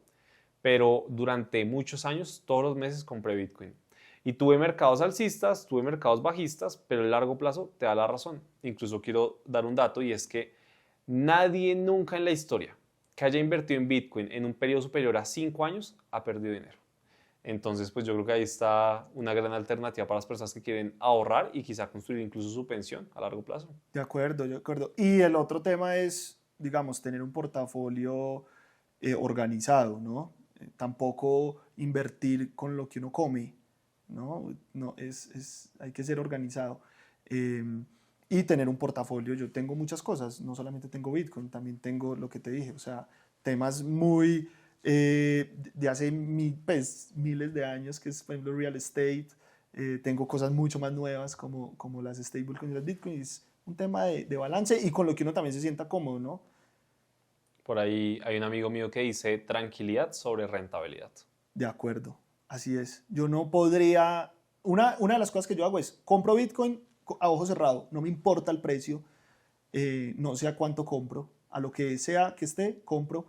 pero durante muchos años, todos los meses compré Bitcoin. Y tuve mercados alcistas, tuve mercados bajistas, pero a largo plazo te da la razón. Incluso quiero dar un dato y es que nadie nunca en la historia que haya invertido en Bitcoin en un periodo superior a 5 años ha perdido dinero. Entonces, pues yo creo que ahí está una gran alternativa para las personas que quieren ahorrar y quizá construir incluso su pensión a largo plazo. De acuerdo, de acuerdo. Y el otro tema es, digamos, tener un portafolio organizado, ¿no? Tampoco invertir con lo que uno come, ¿no? No hay que ser organizado. Eh, y tener un portafolio. Yo tengo muchas cosas, no solamente tengo Bitcoin, también tengo lo que te dije, o sea, temas muy de hace pues, miles de años, que es, por ejemplo, real estate. Tengo cosas mucho más nuevas como las stablecoins y las bitcoins. Un tema de balance y con lo que uno también se sienta cómodo, ¿no? Por ahí hay un amigo mío que dice tranquilidad sobre rentabilidad. De acuerdo, así es. Yo no podría... Una de las cosas que yo hago es, compro Bitcoin a ojo cerrado, no me importa el precio, no sé a cuánto compro, a lo que sea que esté, compro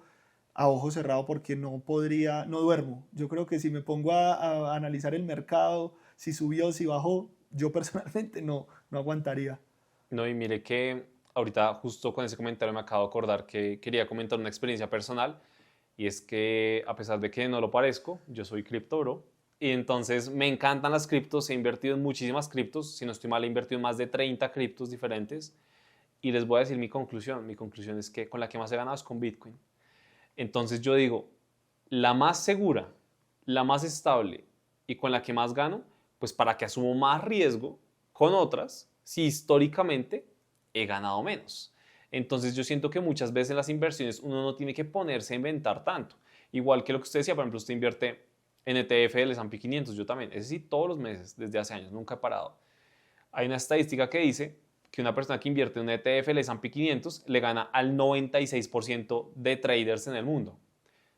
a ojo cerrado porque no podría, no duermo. Yo creo que si me pongo a analizar el mercado, si subió, si bajó, yo personalmente no aguantaría. No, y mire que ahorita justo con ese comentario me acabo de acordar que quería comentar una experiencia personal y es que a pesar de que no lo parezco, yo soy cripto bro y entonces me encantan las criptos, he invertido en muchísimas criptos, si no estoy mal he invertido en más de 30 criptos diferentes y les voy a decir mi conclusión es que con la que más he ganado es con Bitcoin. Entonces yo digo, la más segura, la más estable y con la que más gano, pues para que asumo más riesgo con otras, si históricamente he ganado menos. Entonces yo siento que muchas veces en las inversiones uno no tiene que ponerse a inventar tanto. Igual que lo que usted decía, por ejemplo, usted invierte en ETF del S&P 500, yo también, ese sí, todos los meses, desde hace años, nunca he parado. Hay una estadística que dice que una persona que invierte en un ETF del S&P 500 le gana al 96% de traders en el mundo.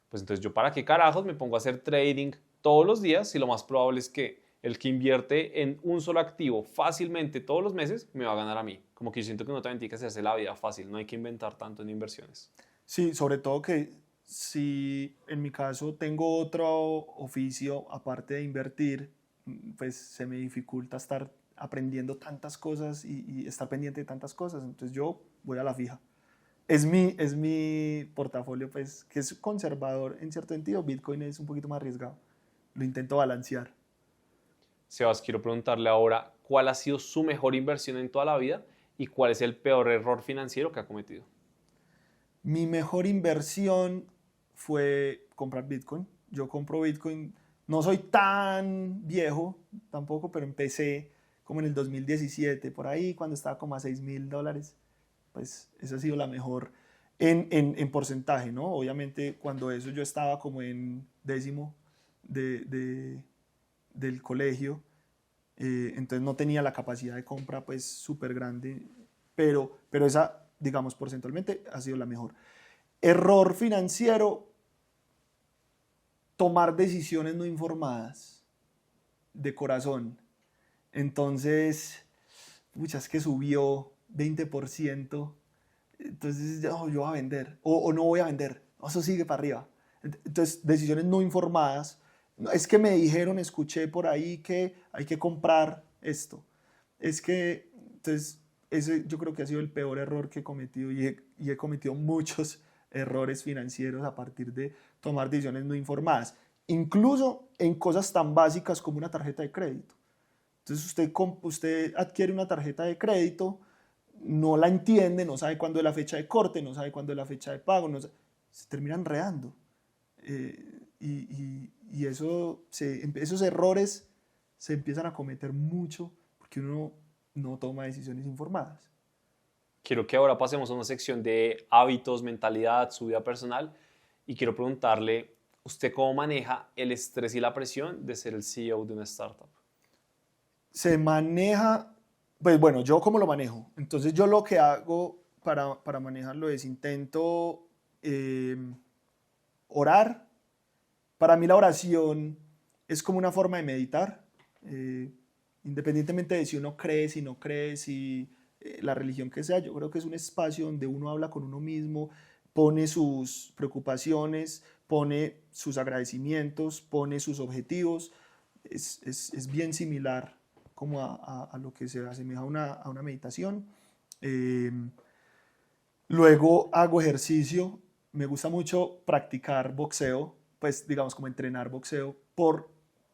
Pues entonces yo para qué carajos me pongo a hacer trading todos los días si lo más probable es que el que invierte en un solo activo fácilmente todos los meses me va a ganar a mí. Como que yo siento que uno también tiene que hacerse la vida fácil, no hay que inventar tanto en inversiones. Sí, sobre todo que si en mi caso tengo otro oficio aparte de invertir, pues se me dificulta estar aprendiendo tantas cosas y estar pendiente de tantas cosas. Entonces yo voy a la fija. Es mi portafolio, pues, que es conservador en cierto sentido. Bitcoin es un poquito más arriesgado. Lo intento balancear. Sebas, quiero preguntarle ahora cuál ha sido su mejor inversión en toda la vida y cuál es el peor error financiero que ha cometido. Mi mejor inversión fue comprar Bitcoin. Yo compro Bitcoin, no soy tan viejo tampoco, pero empecé como en el 2017, por ahí, cuando estaba como a $6,000. Pues esa ha sido la mejor en porcentaje, ¿no? Obviamente cuando eso yo estaba como en décimo del colegio, entonces no tenía la capacidad de compra pues súper grande, pero esa, digamos, porcentualmente ha sido la mejor. Error financiero, tomar decisiones no informadas, de corazón. Entonces, es que subió 20%, entonces yo voy a vender, o no voy a vender, eso sigue para arriba. Entonces, decisiones no informadas. No, es que me dijeron, escuché por ahí que hay que comprar esto. Es que, entonces, ese yo creo que ha sido el peor error que he cometido y he cometido muchos errores financieros a partir de tomar decisiones no informadas, incluso en cosas tan básicas como una tarjeta de crédito. Entonces usted adquiere una tarjeta de crédito, no la entiende, no sabe cuándo es la fecha de corte, no sabe cuándo es la fecha de pago, se termina enredando. Y esos errores se empiezan a cometer mucho porque uno no toma decisiones informadas. Quiero que ahora pasemos a una sección de hábitos, mentalidad, su vida personal y quiero preguntarle, ¿usted cómo maneja el estrés y la presión de ser el CEO de una startup? Se maneja, pues bueno, yo cómo lo manejo. Entonces yo lo que hago para manejarlo es intento orar. Para mí la oración es como una forma de meditar, eh, independientemente de si uno cree, si no cree, si la religión que sea, yo creo que es un espacio donde uno habla con uno mismo, pone sus preocupaciones, pone sus agradecimientos, pone sus objetivos. Es bien similar como a lo que se asemeja a una meditación. Eh, Luego hago ejercicio, me gusta mucho practicar boxeo, pues digamos como entrenar boxeo,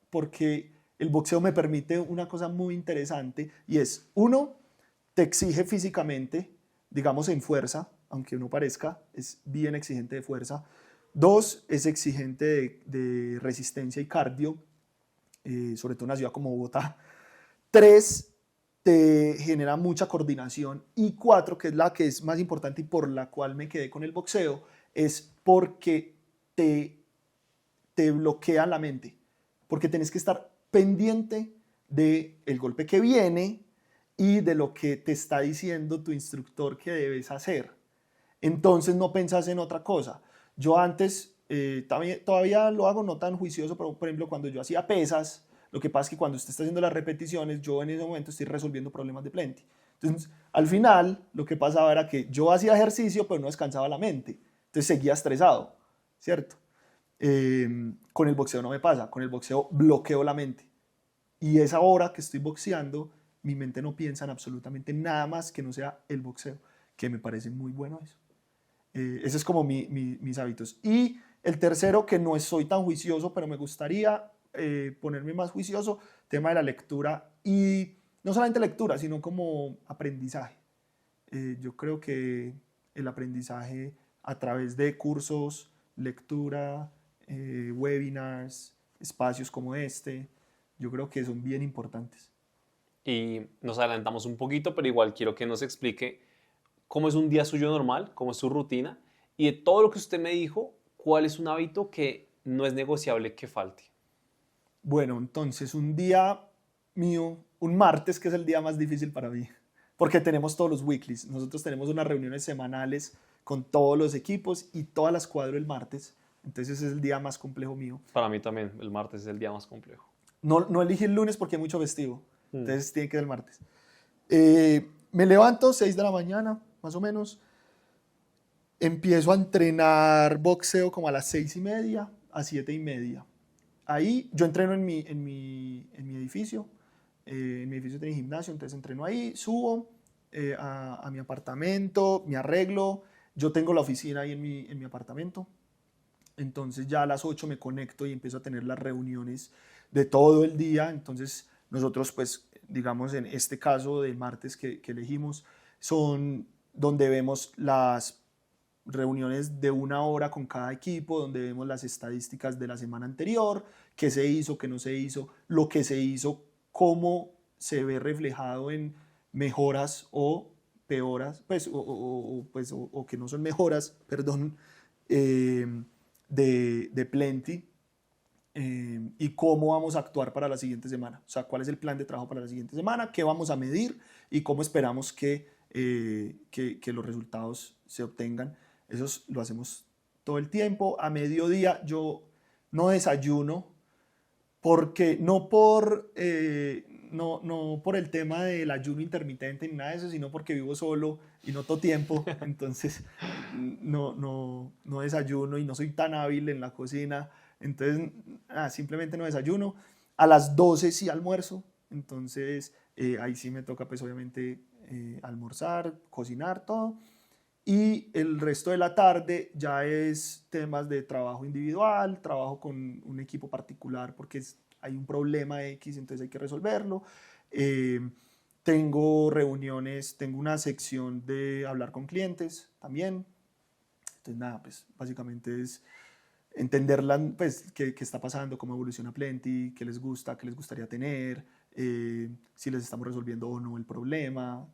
porque el boxeo me permite una cosa muy interesante y es, uno, te exige físicamente, digamos en fuerza, aunque no parezca, es bien exigente de fuerza. Dos, es exigente de resistencia y cardio, sobre todo en una ciudad como Bogotá. Tres, te genera mucha coordinación. Y cuatro, que es la que es más importante y por la cual me quedé con el boxeo, es porque te bloquea la mente. Porque tenés que estar pendiente del golpe que viene y de lo que te está diciendo tu instructor que debes hacer. Entonces no pensás en otra cosa. Yo antes, todavía lo hago no tan juicioso, pero por ejemplo cuando yo hacía pesas, lo que pasa es que cuando usted está haciendo las repeticiones, yo en ese momento estoy resolviendo problemas de Plenty. Entonces, al final, lo que pasaba era que yo hacía ejercicio, pero no descansaba la mente. Entonces seguía estresado, ¿cierto? Con el boxeo no me pasa, con el boxeo bloqueo la mente. Y esa hora que estoy boxeando, mi mente no piensa en absolutamente nada más que no sea el boxeo, que me parece muy bueno eso. Ese es como mis hábitos. Y el tercero, que no soy tan juicioso, pero me gustaría ponerme más juicioso, tema de la lectura. Y no solamente lectura, sino como aprendizaje. Yo creo que el aprendizaje a través de cursos, lectura, webinars, espacios como este, yo creo que son bien importantes. Y nos adelantamos un poquito, pero igual quiero que nos explique cómo es un día suyo normal, cómo es su rutina y de todo lo que usted me dijo, cuál es un hábito que no es negociable que falte. Bueno, entonces un día mío, un martes, que es el día más difícil para mí, porque tenemos todos los weeklies. Nosotros tenemos unas reuniones semanales con todos los equipos y todas las cuadro el martes. Entonces ese es el día más complejo mío. Para mí también, el martes es el día más complejo. No elegí el lunes porque hay mucho festivo. Mm. Entonces tiene que ser el martes. Me levanto 6 de la mañana, más o menos. Empiezo a entrenar boxeo como a las 6:30, a 7:30. Ahí yo entreno en mi edificio. En mi edificio tiene gimnasio, entonces entreno ahí, subo a mi apartamento, me arreglo. Yo tengo la oficina ahí en mi apartamento. Entonces ya a las 8 me conecto y empiezo a tener las reuniones de todo el día. Entonces nosotros, pues, digamos, en este caso de martes que elegimos, son donde vemos las reuniones de 1 hora con cada equipo, donde vemos las estadísticas de la semana anterior, qué se hizo, qué no se hizo, lo que se hizo, cómo se ve reflejado en mejoras o peoras, pues, o que no son mejoras, perdón, eh, de Plenty, y cómo vamos a actuar para la siguiente semana. O sea, cuál es el plan de trabajo para la siguiente semana, qué vamos a medir y cómo esperamos que los resultados se obtengan. Eso lo hacemos todo el tiempo. A mediodía yo no desayuno, porque no por el tema del ayuno intermitente ni nada de eso, sino porque vivo solo y no todo tiempo, entonces no desayuno y no soy tan hábil en la cocina, entonces simplemente no desayuno. A las 12 sí almuerzo, entonces ahí sí me toca pues obviamente almorzar, cocinar, todo. Y el resto de la tarde ya es temas de trabajo individual, trabajo con un equipo particular porque hay un problema X, entonces hay que resolverlo. Eh, Tengo reuniones, tengo una sección de hablar con clientes también. Entonces nada, pues básicamente es entender pues, qué está pasando, cómo evoluciona Plenty, qué les gusta, qué les gustaría tener, si les estamos resolviendo o no el problema,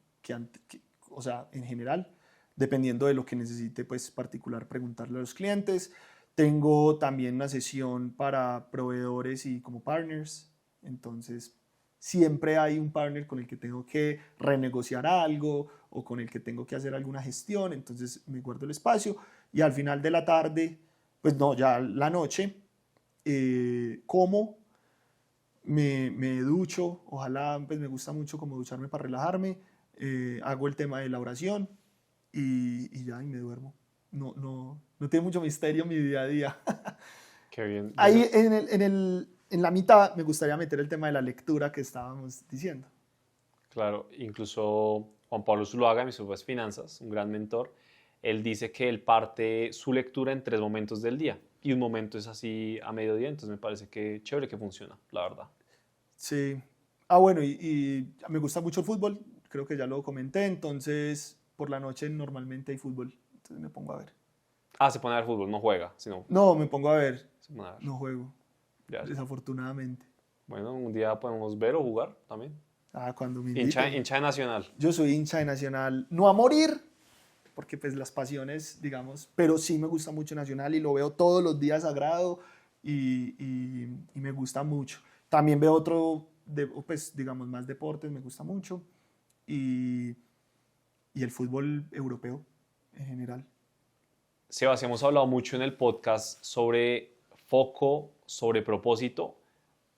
o sea, en general, dependiendo de lo que necesite, pues particular, preguntarle a los clientes. Tengo también una sesión para proveedores y como partners, entonces siempre hay un partner con el que tengo que renegociar algo o con el que tengo que hacer alguna gestión, entonces me guardo el espacio y al final de la tarde, pues no, ya la noche, como, me ducho, ojalá, pues me gusta mucho como ducharme para relajarme, hago el tema de la oración y ya, y me duermo. No tiene mucho misterio mi día a día. Qué bien. Ahí en la mitad me gustaría meter el tema de la lectura que estábamos diciendo. Claro, incluso Juan Pablo Zuluaga, mi socio de finanzas, un gran mentor, él dice que él parte su lectura en 3 momentos del día y un momento es así a mediodía, entonces me parece que chévere que funciona, la verdad. Sí. Ah, bueno, y me gusta mucho el fútbol, creo que ya lo comenté, entonces por la noche normalmente hay fútbol, entonces me pongo a ver. Ah, se pone a ver fútbol, no juega, sino No, me pongo a ver, se pone a ver. no juego, Ya, ya. desafortunadamente. Bueno, un día podemos ver o jugar también. Ah, cuando me Hincha, inviten. hincha de Nacional. Yo soy hincha de Nacional, no a morir, porque pues las pasiones, digamos, pero sí me gusta mucho Nacional y lo veo todos los días sagrado y me gusta mucho. También veo otro, pues digamos, más deportes, me gusta mucho y, y el fútbol europeo en general. Sebas, hemos hablado mucho en el podcast sobre foco, sobre propósito,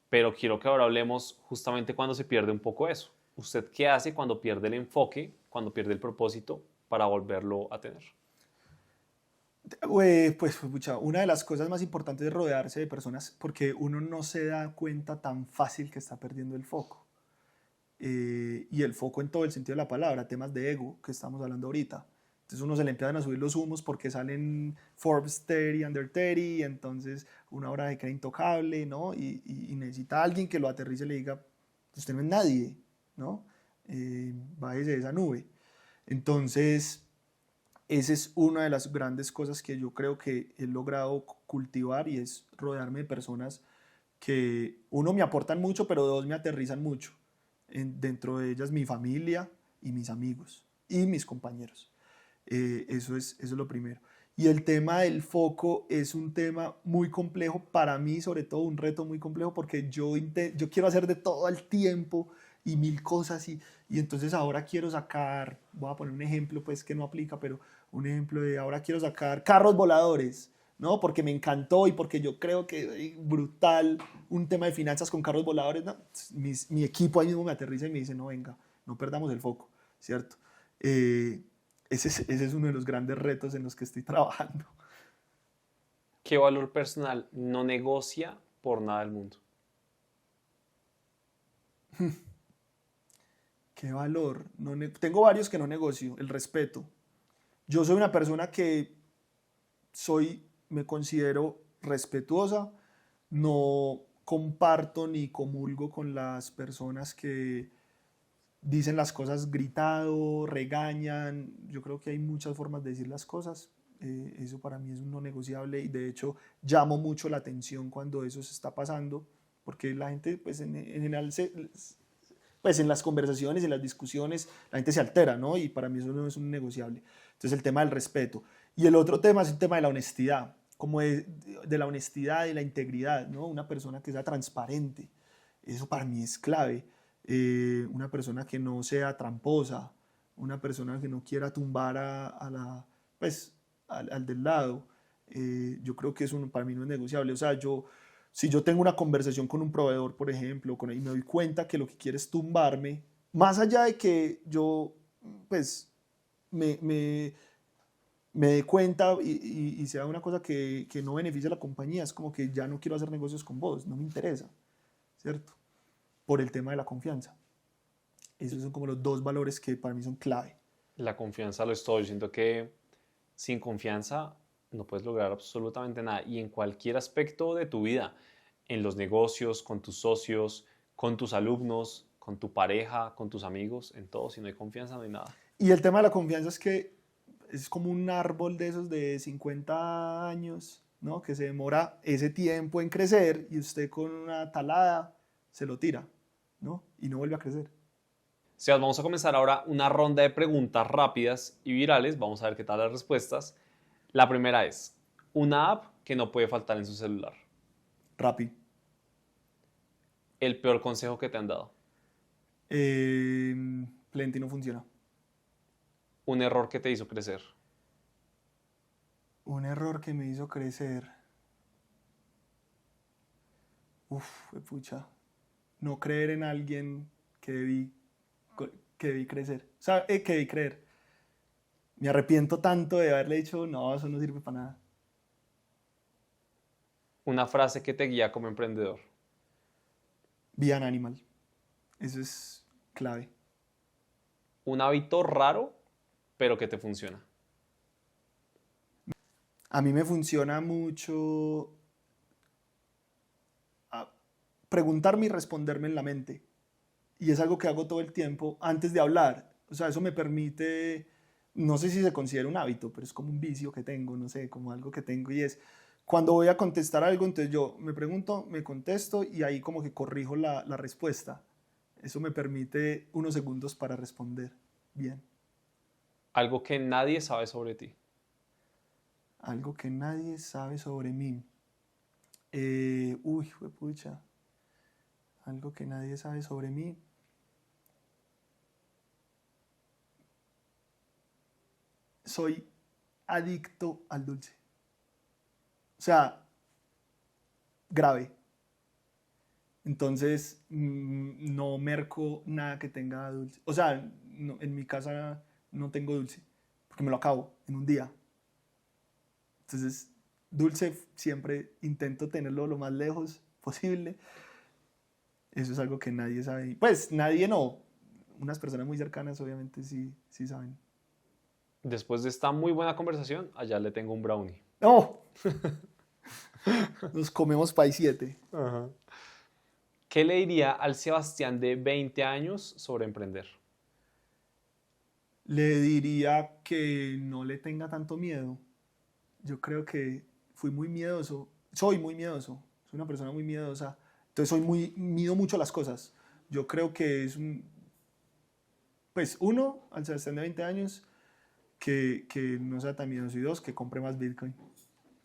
pero quiero que ahora hablemos justamente cuando se pierde un poco eso. ¿Usted qué hace cuando pierde el enfoque, cuando pierde el propósito para volverlo a tener? Pues pucha, una de las cosas más importantes es rodearse de personas porque uno no se da cuenta tan fácil que está perdiendo el foco. Y el foco en todo el sentido de la palabra, temas de ego que estamos hablando ahorita. Entonces uno se le empiezan a subir los humos porque salen Forbes 30, Under 30, y entonces una hora se cree intocable, ¿no? Y necesita a alguien que lo aterrice y le diga, usted no es nadie, ¿no? Bájese de esa nube. Entonces, esa es una de las grandes cosas que yo creo que he logrado cultivar y es rodearme de personas que, uno, me aportan mucho, pero dos, me aterrizan mucho. Dentro de ellas mi familia y mis amigos y mis compañeros. Eso es lo primero. Y el tema del foco es un tema muy complejo, para mí sobre todo un reto muy complejo porque yo quiero hacer de todo al tiempo y mil cosas y entonces ahora quiero sacar, voy a poner un ejemplo pues que no aplica, pero un ejemplo de ahora quiero sacar carros voladores, ¿no? Porque me encantó y porque yo creo que brutal un tema de finanzas con carros voladores, ¿no? Mi equipo ahí mismo me aterriza y me dice, no, venga, no perdamos el foco, ¿cierto? Eh, ese es uno de los grandes retos en los que estoy trabajando. ¿Qué valor personal no negocia por nada del mundo? ¿Qué valor? Tengo varios que no negocio. El respeto. Yo soy una persona que me considero respetuosa, no comparto ni comulgo con las personas que dicen las cosas gritado, regañan. Yo creo que hay muchas formas de decir las cosas. Eso para mí es un no negociable y de hecho llamo mucho la atención cuando eso se está pasando, porque la gente pues en general pues en las conversaciones, en las discusiones, la gente se altera, ¿no? Y para mí eso no es un negociable. Entonces el tema del respeto. Y el otro tema es el tema de la honestidad, como de la honestidad y la integridad, ¿no? Una persona que sea transparente. Eso para mí es clave. Una persona que no sea tramposa, una persona que no quiera tumbar pues, al del lado. Yo creo que eso para mí no es negociable. O sea, si yo tengo una conversación con un proveedor, por ejemplo, y me doy cuenta que lo que quiere es tumbarme, más allá de que yo, pues, me, me dé cuenta y sea una cosa que no beneficia a la compañía, es como que ya no quiero hacer negocios con vos, no me interesa, ¿cierto? Por el tema de la confianza. Esos son como los dos valores que para mí son clave. La confianza lo es todo. Yo siento que sin confianza no puedes lograr absolutamente nada y en cualquier aspecto de tu vida, en los negocios, con tus socios, con tus alumnos, con tu pareja, con tus amigos, en todo. Si no hay confianza no hay nada. Y el tema de la confianza es que es como un árbol de esos de 50 años, ¿no? Que se demora ese tiempo en crecer y usted con una talada se lo tira, ¿no? Y no vuelve a crecer. Sebas, vamos a comenzar ahora una ronda de preguntas rápidas y virales. Vamos a ver qué tal las respuestas. La primera es, una app que no puede faltar en su celular. Rappi. El peor consejo que te han dado. Plenty no funciona. Un error que te hizo crecer. Un error que me hizo crecer. Pucha. No creer en alguien que debí crecer. O sea, que debí creer. Me arrepiento tanto de haberle dicho, no, eso no sirve para nada. Una frase que te guía como emprendedor. Be an animal. Eso es clave. Un hábito raro, pero que te funciona. A mí me funciona mucho preguntarme y responderme en la mente. Y es algo que hago todo el tiempo antes de hablar. O sea, eso me permite, no sé si se considera un hábito, pero es como un vicio que tengo, no sé, como algo que tengo. Y es, cuando voy a contestar algo, entonces yo me pregunto, me contesto y ahí como que corrijo la respuesta. Eso me permite unos segundos para responder bien. Algo que nadie sabe sobre ti. Algo que nadie sabe sobre mí. Pucha. Algo que nadie sabe sobre mí. Soy adicto al dulce. O sea, grave. Entonces, no merco nada que tenga dulce. O sea, en mi casa no tengo dulce, porque me lo acabo en un día. Entonces, dulce siempre intento tenerlo lo más lejos posible. Eso es algo que nadie sabe. Pues nadie no. Unas personas muy cercanas obviamente sí saben. Después de esta muy buena conversación, allá le tengo un brownie. ¡Oh! Nos comemos pay 7. Ajá. ¿Qué le diría al Sebastián de 20 años sobre emprender? Le diría que no le tenga tanto miedo. Yo creo que fui muy miedoso. Soy muy miedoso. Soy una persona muy miedosa. Entonces mido mucho las cosas. Yo creo que es pues uno, al Sebastián de 20 años, que no sea tan miedoso, y dos, que compre más Bitcoin.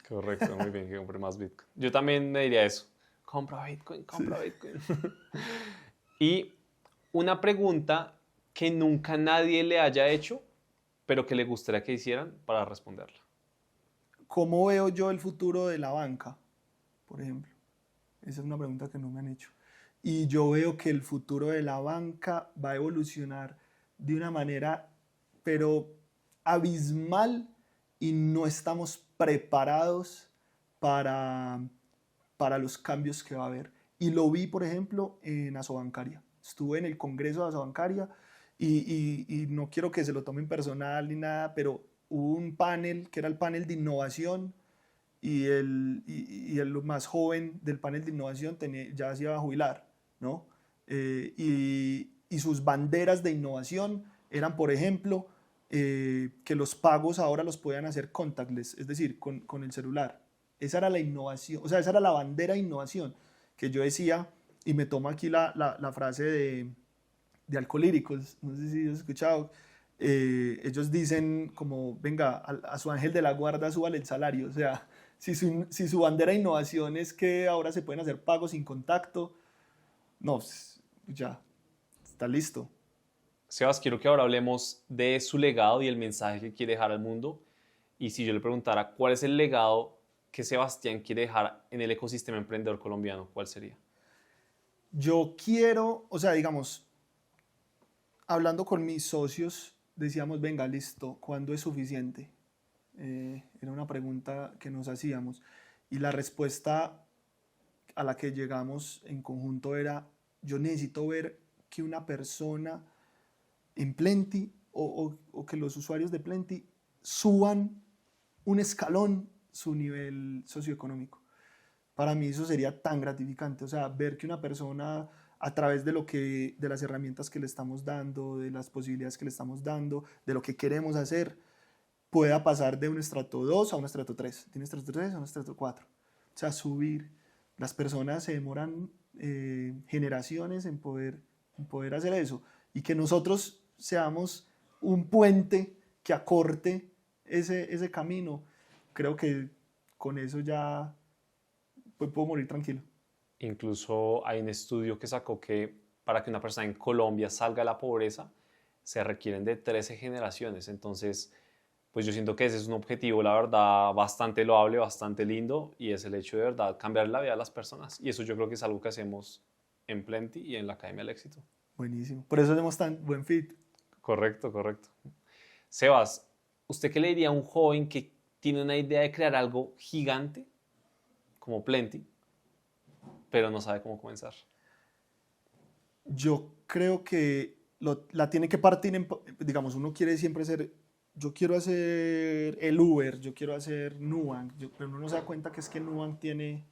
Correcto, muy bien, que compre más Bitcoin. Yo también me diría eso. Compra Bitcoin, compra Bitcoin. Y una pregunta que nunca nadie le haya hecho, pero que le gustaría que hicieran para responderla. ¿Cómo veo yo el futuro de la banca, por ejemplo? Esa es una pregunta que no me han hecho. Y yo veo que el futuro de la banca va a evolucionar de una manera, pero abismal, y no estamos preparados para los cambios que va a haber. Y lo vi, por ejemplo, en Asobancaria. Estuve en el congreso de Asobancaria y no quiero que se lo tomen personal ni nada, pero hubo un panel que era el panel de innovación y el más joven del panel de innovación ya se iba a jubilar, ¿no? Y sus banderas de innovación eran, por ejemplo, que los pagos ahora los podían hacer contactless, es decir, con el celular. Esa era la innovación, o sea, esa era la bandera de innovación que yo decía, y me tomo aquí la frase de Alcolíricos, no sé si has escuchado. Ellos dicen como, venga, a su ángel de la guarda súbale el salario. O sea, si su bandera de innovación es que ahora se pueden hacer pagos sin contacto, no, ya, está listo. Sebas, quiero que ahora hablemos de su legado y el mensaje que quiere dejar al mundo. Y si yo le preguntara cuál es el legado que Sebastián quiere dejar en el ecosistema emprendedor colombiano, ¿cuál sería? Yo quiero, o sea, digamos, hablando con mis socios, decíamos, venga, listo, ¿cuándo es suficiente? Era una pregunta que nos hacíamos. Y la respuesta a la que llegamos en conjunto era, yo necesito ver que una persona en Plenty o que los usuarios de Plenty suban un escalón su nivel socioeconómico. Para mí eso sería tan gratificante, o sea, ver que una persona a través de las herramientas que le estamos dando, de las posibilidades que le estamos dando, de lo que queremos hacer, pueda pasar de un estrato 2 a un estrato 3, de un estrato 3 a un estrato 4. O sea, subir. Las personas se demoran generaciones en poder hacer eso. y que nosotros seamos un puente que acorte ese camino, creo que con eso ya pues, puedo morir tranquilo. Incluso hay un estudio que sacó que para que una persona en Colombia salga de la pobreza se requieren de 13 generaciones. Entonces, pues yo siento que ese es un objetivo, la verdad, bastante loable, bastante lindo, y es el hecho de verdad cambiar la vida de las personas. Y eso yo creo que es algo que hacemos en Plenty y en la Academia del Éxito. Buenísimo. Por eso tenemos tan buen fit. Correcto, correcto. Sebas, ¿usted qué le diría a un joven que tiene una idea de crear algo gigante, como Plenty, pero no sabe cómo comenzar? Yo creo que la tiene que partir en, digamos, uno quiere siempre ser, yo quiero hacer el Uber, yo quiero hacer Nubank, pero uno no se da cuenta que es que Nubank tiene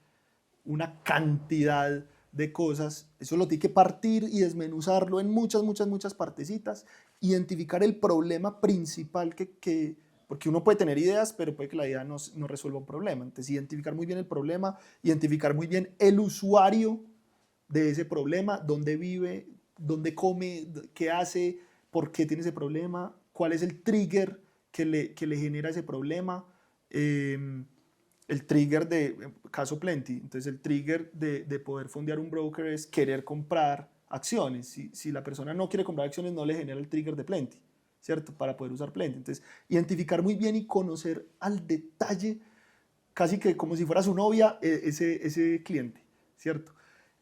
una cantidad de cosas, eso lo tiene que partir y desmenuzarlo en muchas partecitas, identificar el problema principal porque uno puede tener ideas, pero puede que la idea no resuelva un problema. Entonces, identificar muy bien el problema, identificar muy bien el usuario de ese problema, dónde vive, dónde come, qué hace, por qué tiene ese problema, cuál es el trigger que le genera ese problema. El trigger de, caso Plenty, entonces el trigger de poder fondear un broker es querer comprar acciones. Si la persona no quiere comprar acciones, no le genera el trigger de Plenty, ¿cierto? Para poder usar Plenty. Entonces, identificar muy bien y conocer al detalle, casi que como si fuera su novia, ese cliente, ¿cierto?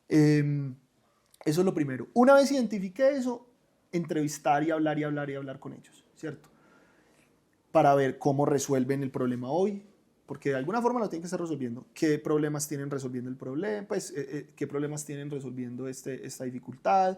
Eso es lo primero. Una vez identifique eso, entrevistar y hablar con ellos, ¿cierto? Para ver cómo resuelven el problema hoy, porque de alguna forma lo tienen que estar resolviendo. ¿Qué problemas tienen resolviendo el problema? Pues, ¿qué problemas tienen resolviendo esta dificultad?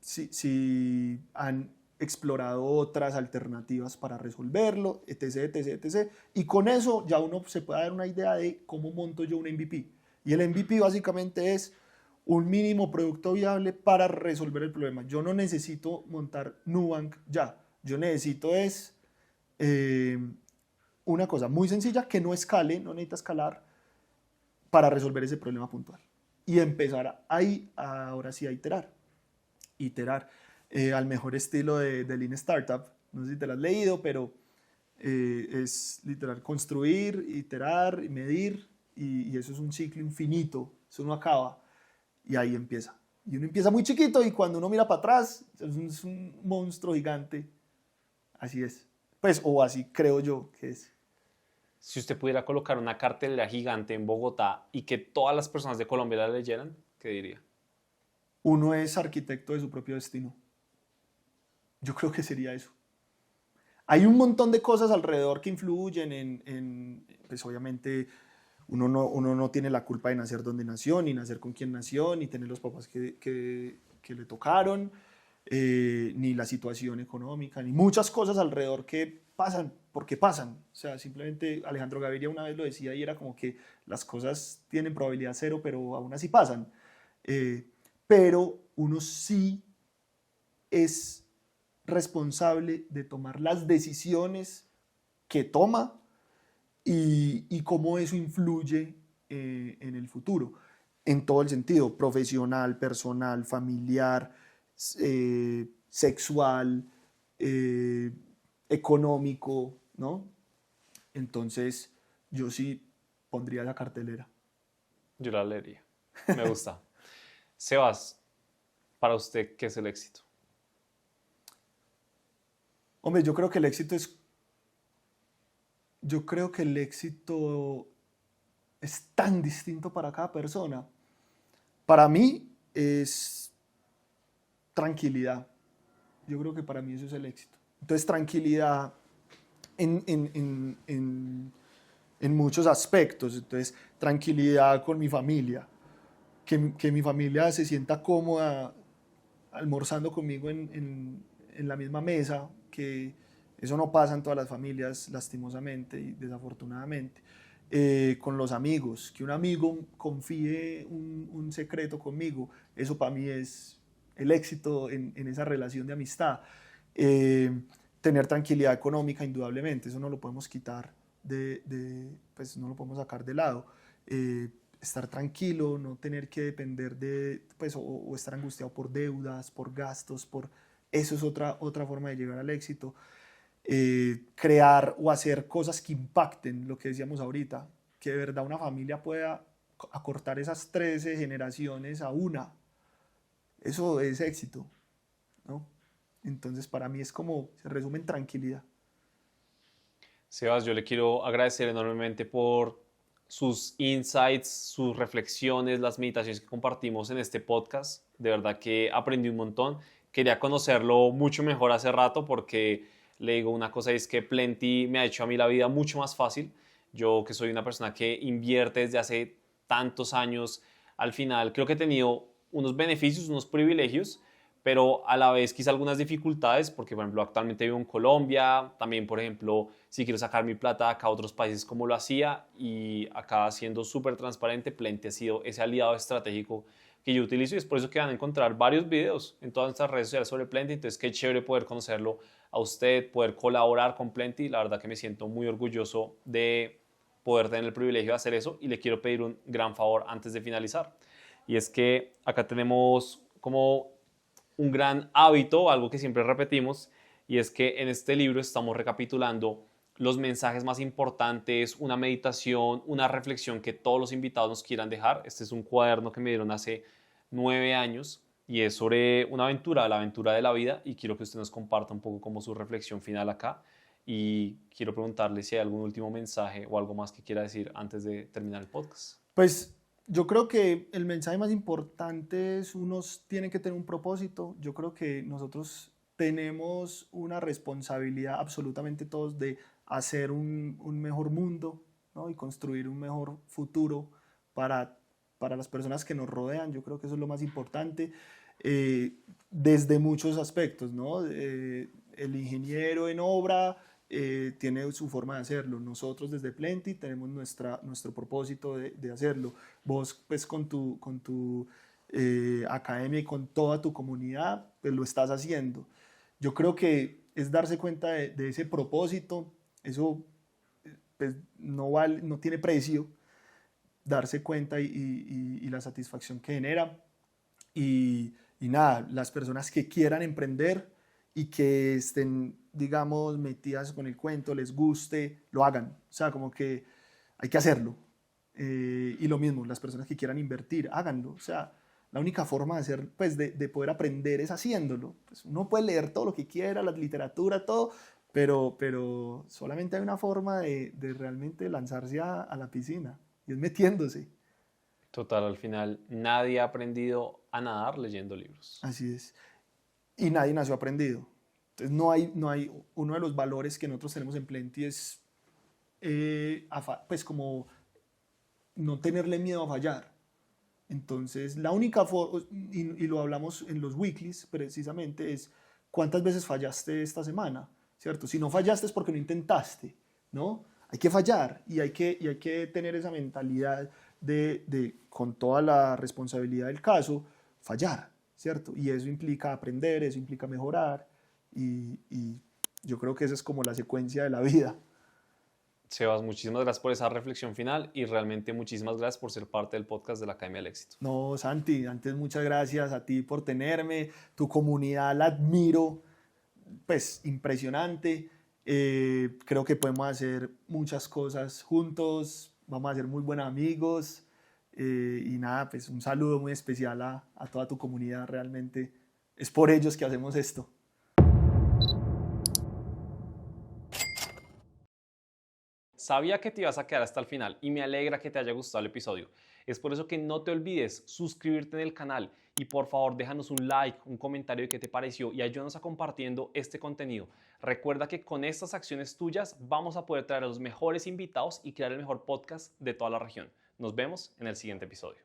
Si han explorado otras alternativas para resolverlo, etc. Y con eso ya uno se puede dar una idea de cómo monto yo un MVP. Y el MVP básicamente es un mínimo producto viable para resolver el problema. Yo no necesito montar Nubank ya. Yo necesito una cosa muy sencilla que no escale, no necesita escalar para resolver ese problema puntual. Y empezar ahí, ahora sí, a iterar. Al mejor estilo de Lean Startup. No sé si te lo has leído, pero es literal construir, iterar, medir, y eso es un ciclo infinito. Eso no acaba. Y ahí empieza. Y uno empieza muy chiquito y cuando uno mira para atrás es un monstruo gigante. Así es. Pues, o así creo yo que es. Si usted pudiera colocar una cartelera gigante en Bogotá y que todas las personas de Colombia la leyeran, ¿qué diría? Uno es arquitecto de su propio destino. Yo creo que sería eso. Hay un montón de cosas alrededor que influyen pues obviamente uno no tiene la culpa de nacer donde nació, ni nacer con quien nació, ni tener los papás que le tocaron, ni la situación económica, ni muchas cosas alrededor que pasan porque pasan. O sea, simplemente Alejandro Gaviria una vez lo decía y era como que las cosas tienen probabilidad cero, pero aún así pasan. Pero uno sí es responsable de tomar las decisiones que toma y cómo eso influye en el futuro, en todo el sentido, profesional, personal, familiar, sexual, económico, ¿no? Entonces, yo sí pondría la cartelera. Yo la leería. Me gusta. Sebas, para usted, ¿qué es el éxito? Hombre, yo creo que el éxito es tan distinto para cada persona. Para mí es tranquilidad. Yo creo que para mí eso es el éxito. Entonces, tranquilidad en muchos aspectos. Entonces, tranquilidad con mi familia. Que mi familia se sienta cómoda almorzando conmigo en la misma mesa, que eso no pasa en todas las familias, lastimosamente y desafortunadamente. Con los amigos, que un amigo confíe un secreto conmigo, eso para mí es el éxito en esa relación de amistad. Tener tranquilidad económica, indudablemente, eso no lo podemos quitar pues no lo podemos sacar de lado. estar tranquilo, no tener que depender de, pues, o estar angustiado por deudas, por gastos, eso es otra forma de llegar al éxito. Crear o hacer cosas que impacten, lo que decíamos ahorita, que de verdad una familia pueda acortar esas 13 generaciones a una. Eso es éxito, ¿no? Entonces para mí es como, se resume en tranquilidad. Sebas, yo le quiero agradecer enormemente por sus insights, sus reflexiones, las meditaciones que compartimos en este podcast. De verdad que aprendí un montón. Quería conocerlo mucho mejor hace rato porque le digo una cosa, es que Plenty me ha hecho a mí la vida mucho más fácil. Yo que soy una persona que invierte desde hace tantos años, al final creo que he tenido unos beneficios, unos privilegios, pero a la vez quizá algunas dificultades, porque por ejemplo actualmente vivo en Colombia, también por ejemplo si quiero sacar mi plata acá a otros países como lo hacía, y acá siendo súper transparente, Plenty ha sido ese aliado estratégico que yo utilizo, y es por eso que van a encontrar varios videos en todas nuestras redes sociales sobre Plenty. Entonces qué chévere poder conocerlo a usted, poder colaborar con Plenty. La verdad que me siento muy orgulloso de poder tener el privilegio de hacer eso, y le quiero pedir un gran favor antes de finalizar, y es que acá tenemos como un gran hábito, algo que siempre repetimos, y es que en este libro estamos recapitulando los mensajes más importantes, una meditación, una reflexión que todos los invitados nos quieran dejar. Este es un cuaderno que me dieron hace 9 años y es sobre una aventura, la aventura de la vida, y quiero que usted nos comparta un poco como su reflexión final acá, y quiero preguntarle si hay algún último mensaje o algo más que quiera decir antes de terminar el podcast. Pues yo creo que el mensaje más importante es uno tiene que tener un propósito. Yo creo que nosotros tenemos una responsabilidad absolutamente todos de hacer un mejor mundo, ¿no? Y construir un mejor futuro para, para las personas que nos rodean. Yo creo que eso es lo más importante, desde muchos aspectos, ¿no? El ingeniero en obra tiene su forma de hacerlo. Nosotros desde Plenty tenemos nuestro propósito de hacerlo. Vos pues con tu academia y con toda tu comunidad pues lo estás haciendo. Yo creo que es darse cuenta de ese propósito. Eso pues, no tiene precio, darse cuenta y la satisfacción que genera. Y nada, las personas que quieran emprender y que estén, digamos, metidas con el cuento, les guste, lo hagan. O sea, como que hay que hacerlo. Y lo mismo, las personas que quieran invertir, háganlo. O sea, la única forma de hacer, pues, de poder aprender es haciéndolo. Pues uno puede leer todo lo que quiera, la literatura, todo, pero solamente hay una forma de realmente lanzarse a la piscina, y es metiéndose. Total, al final nadie ha aprendido a nadar leyendo libros. Así es. Y nadie nació aprendido. Entonces no hay uno de los valores que nosotros tenemos en Plenty es pues como no tenerle miedo a fallar. Entonces la única forma, y lo hablamos en los weeklies precisamente, es cuántas veces fallaste esta semana, ¿cierto? Si no fallaste es porque no intentaste, ¿no? Hay que fallar y hay que tener esa mentalidad con toda la responsabilidad del caso, fallar, ¿cierto? Y eso implica aprender, eso implica mejorar, y yo creo que esa es como la secuencia de la vida. Sebas, muchísimas gracias por esa reflexión final, y realmente muchísimas gracias por ser parte del podcast de la Academia del Éxito. No, Santi, antes muchas gracias a ti por tenerme, tu comunidad la admiro, pues impresionante. Creo que podemos hacer muchas cosas juntos, vamos a ser muy buenos amigos, y nada, pues un saludo muy especial a toda tu comunidad, realmente es por ellos que hacemos esto. Sabía que te ibas a quedar hasta el final y me alegra que te haya gustado el episodio. Es por eso que no te olvides suscribirte en el canal, y por favor déjanos un like, un comentario de qué te pareció, y ayúdanos a compartiendo este contenido. Recuerda que con estas acciones tuyas vamos a poder traer a los mejores invitados y crear el mejor podcast de toda la región. Nos vemos en el siguiente episodio.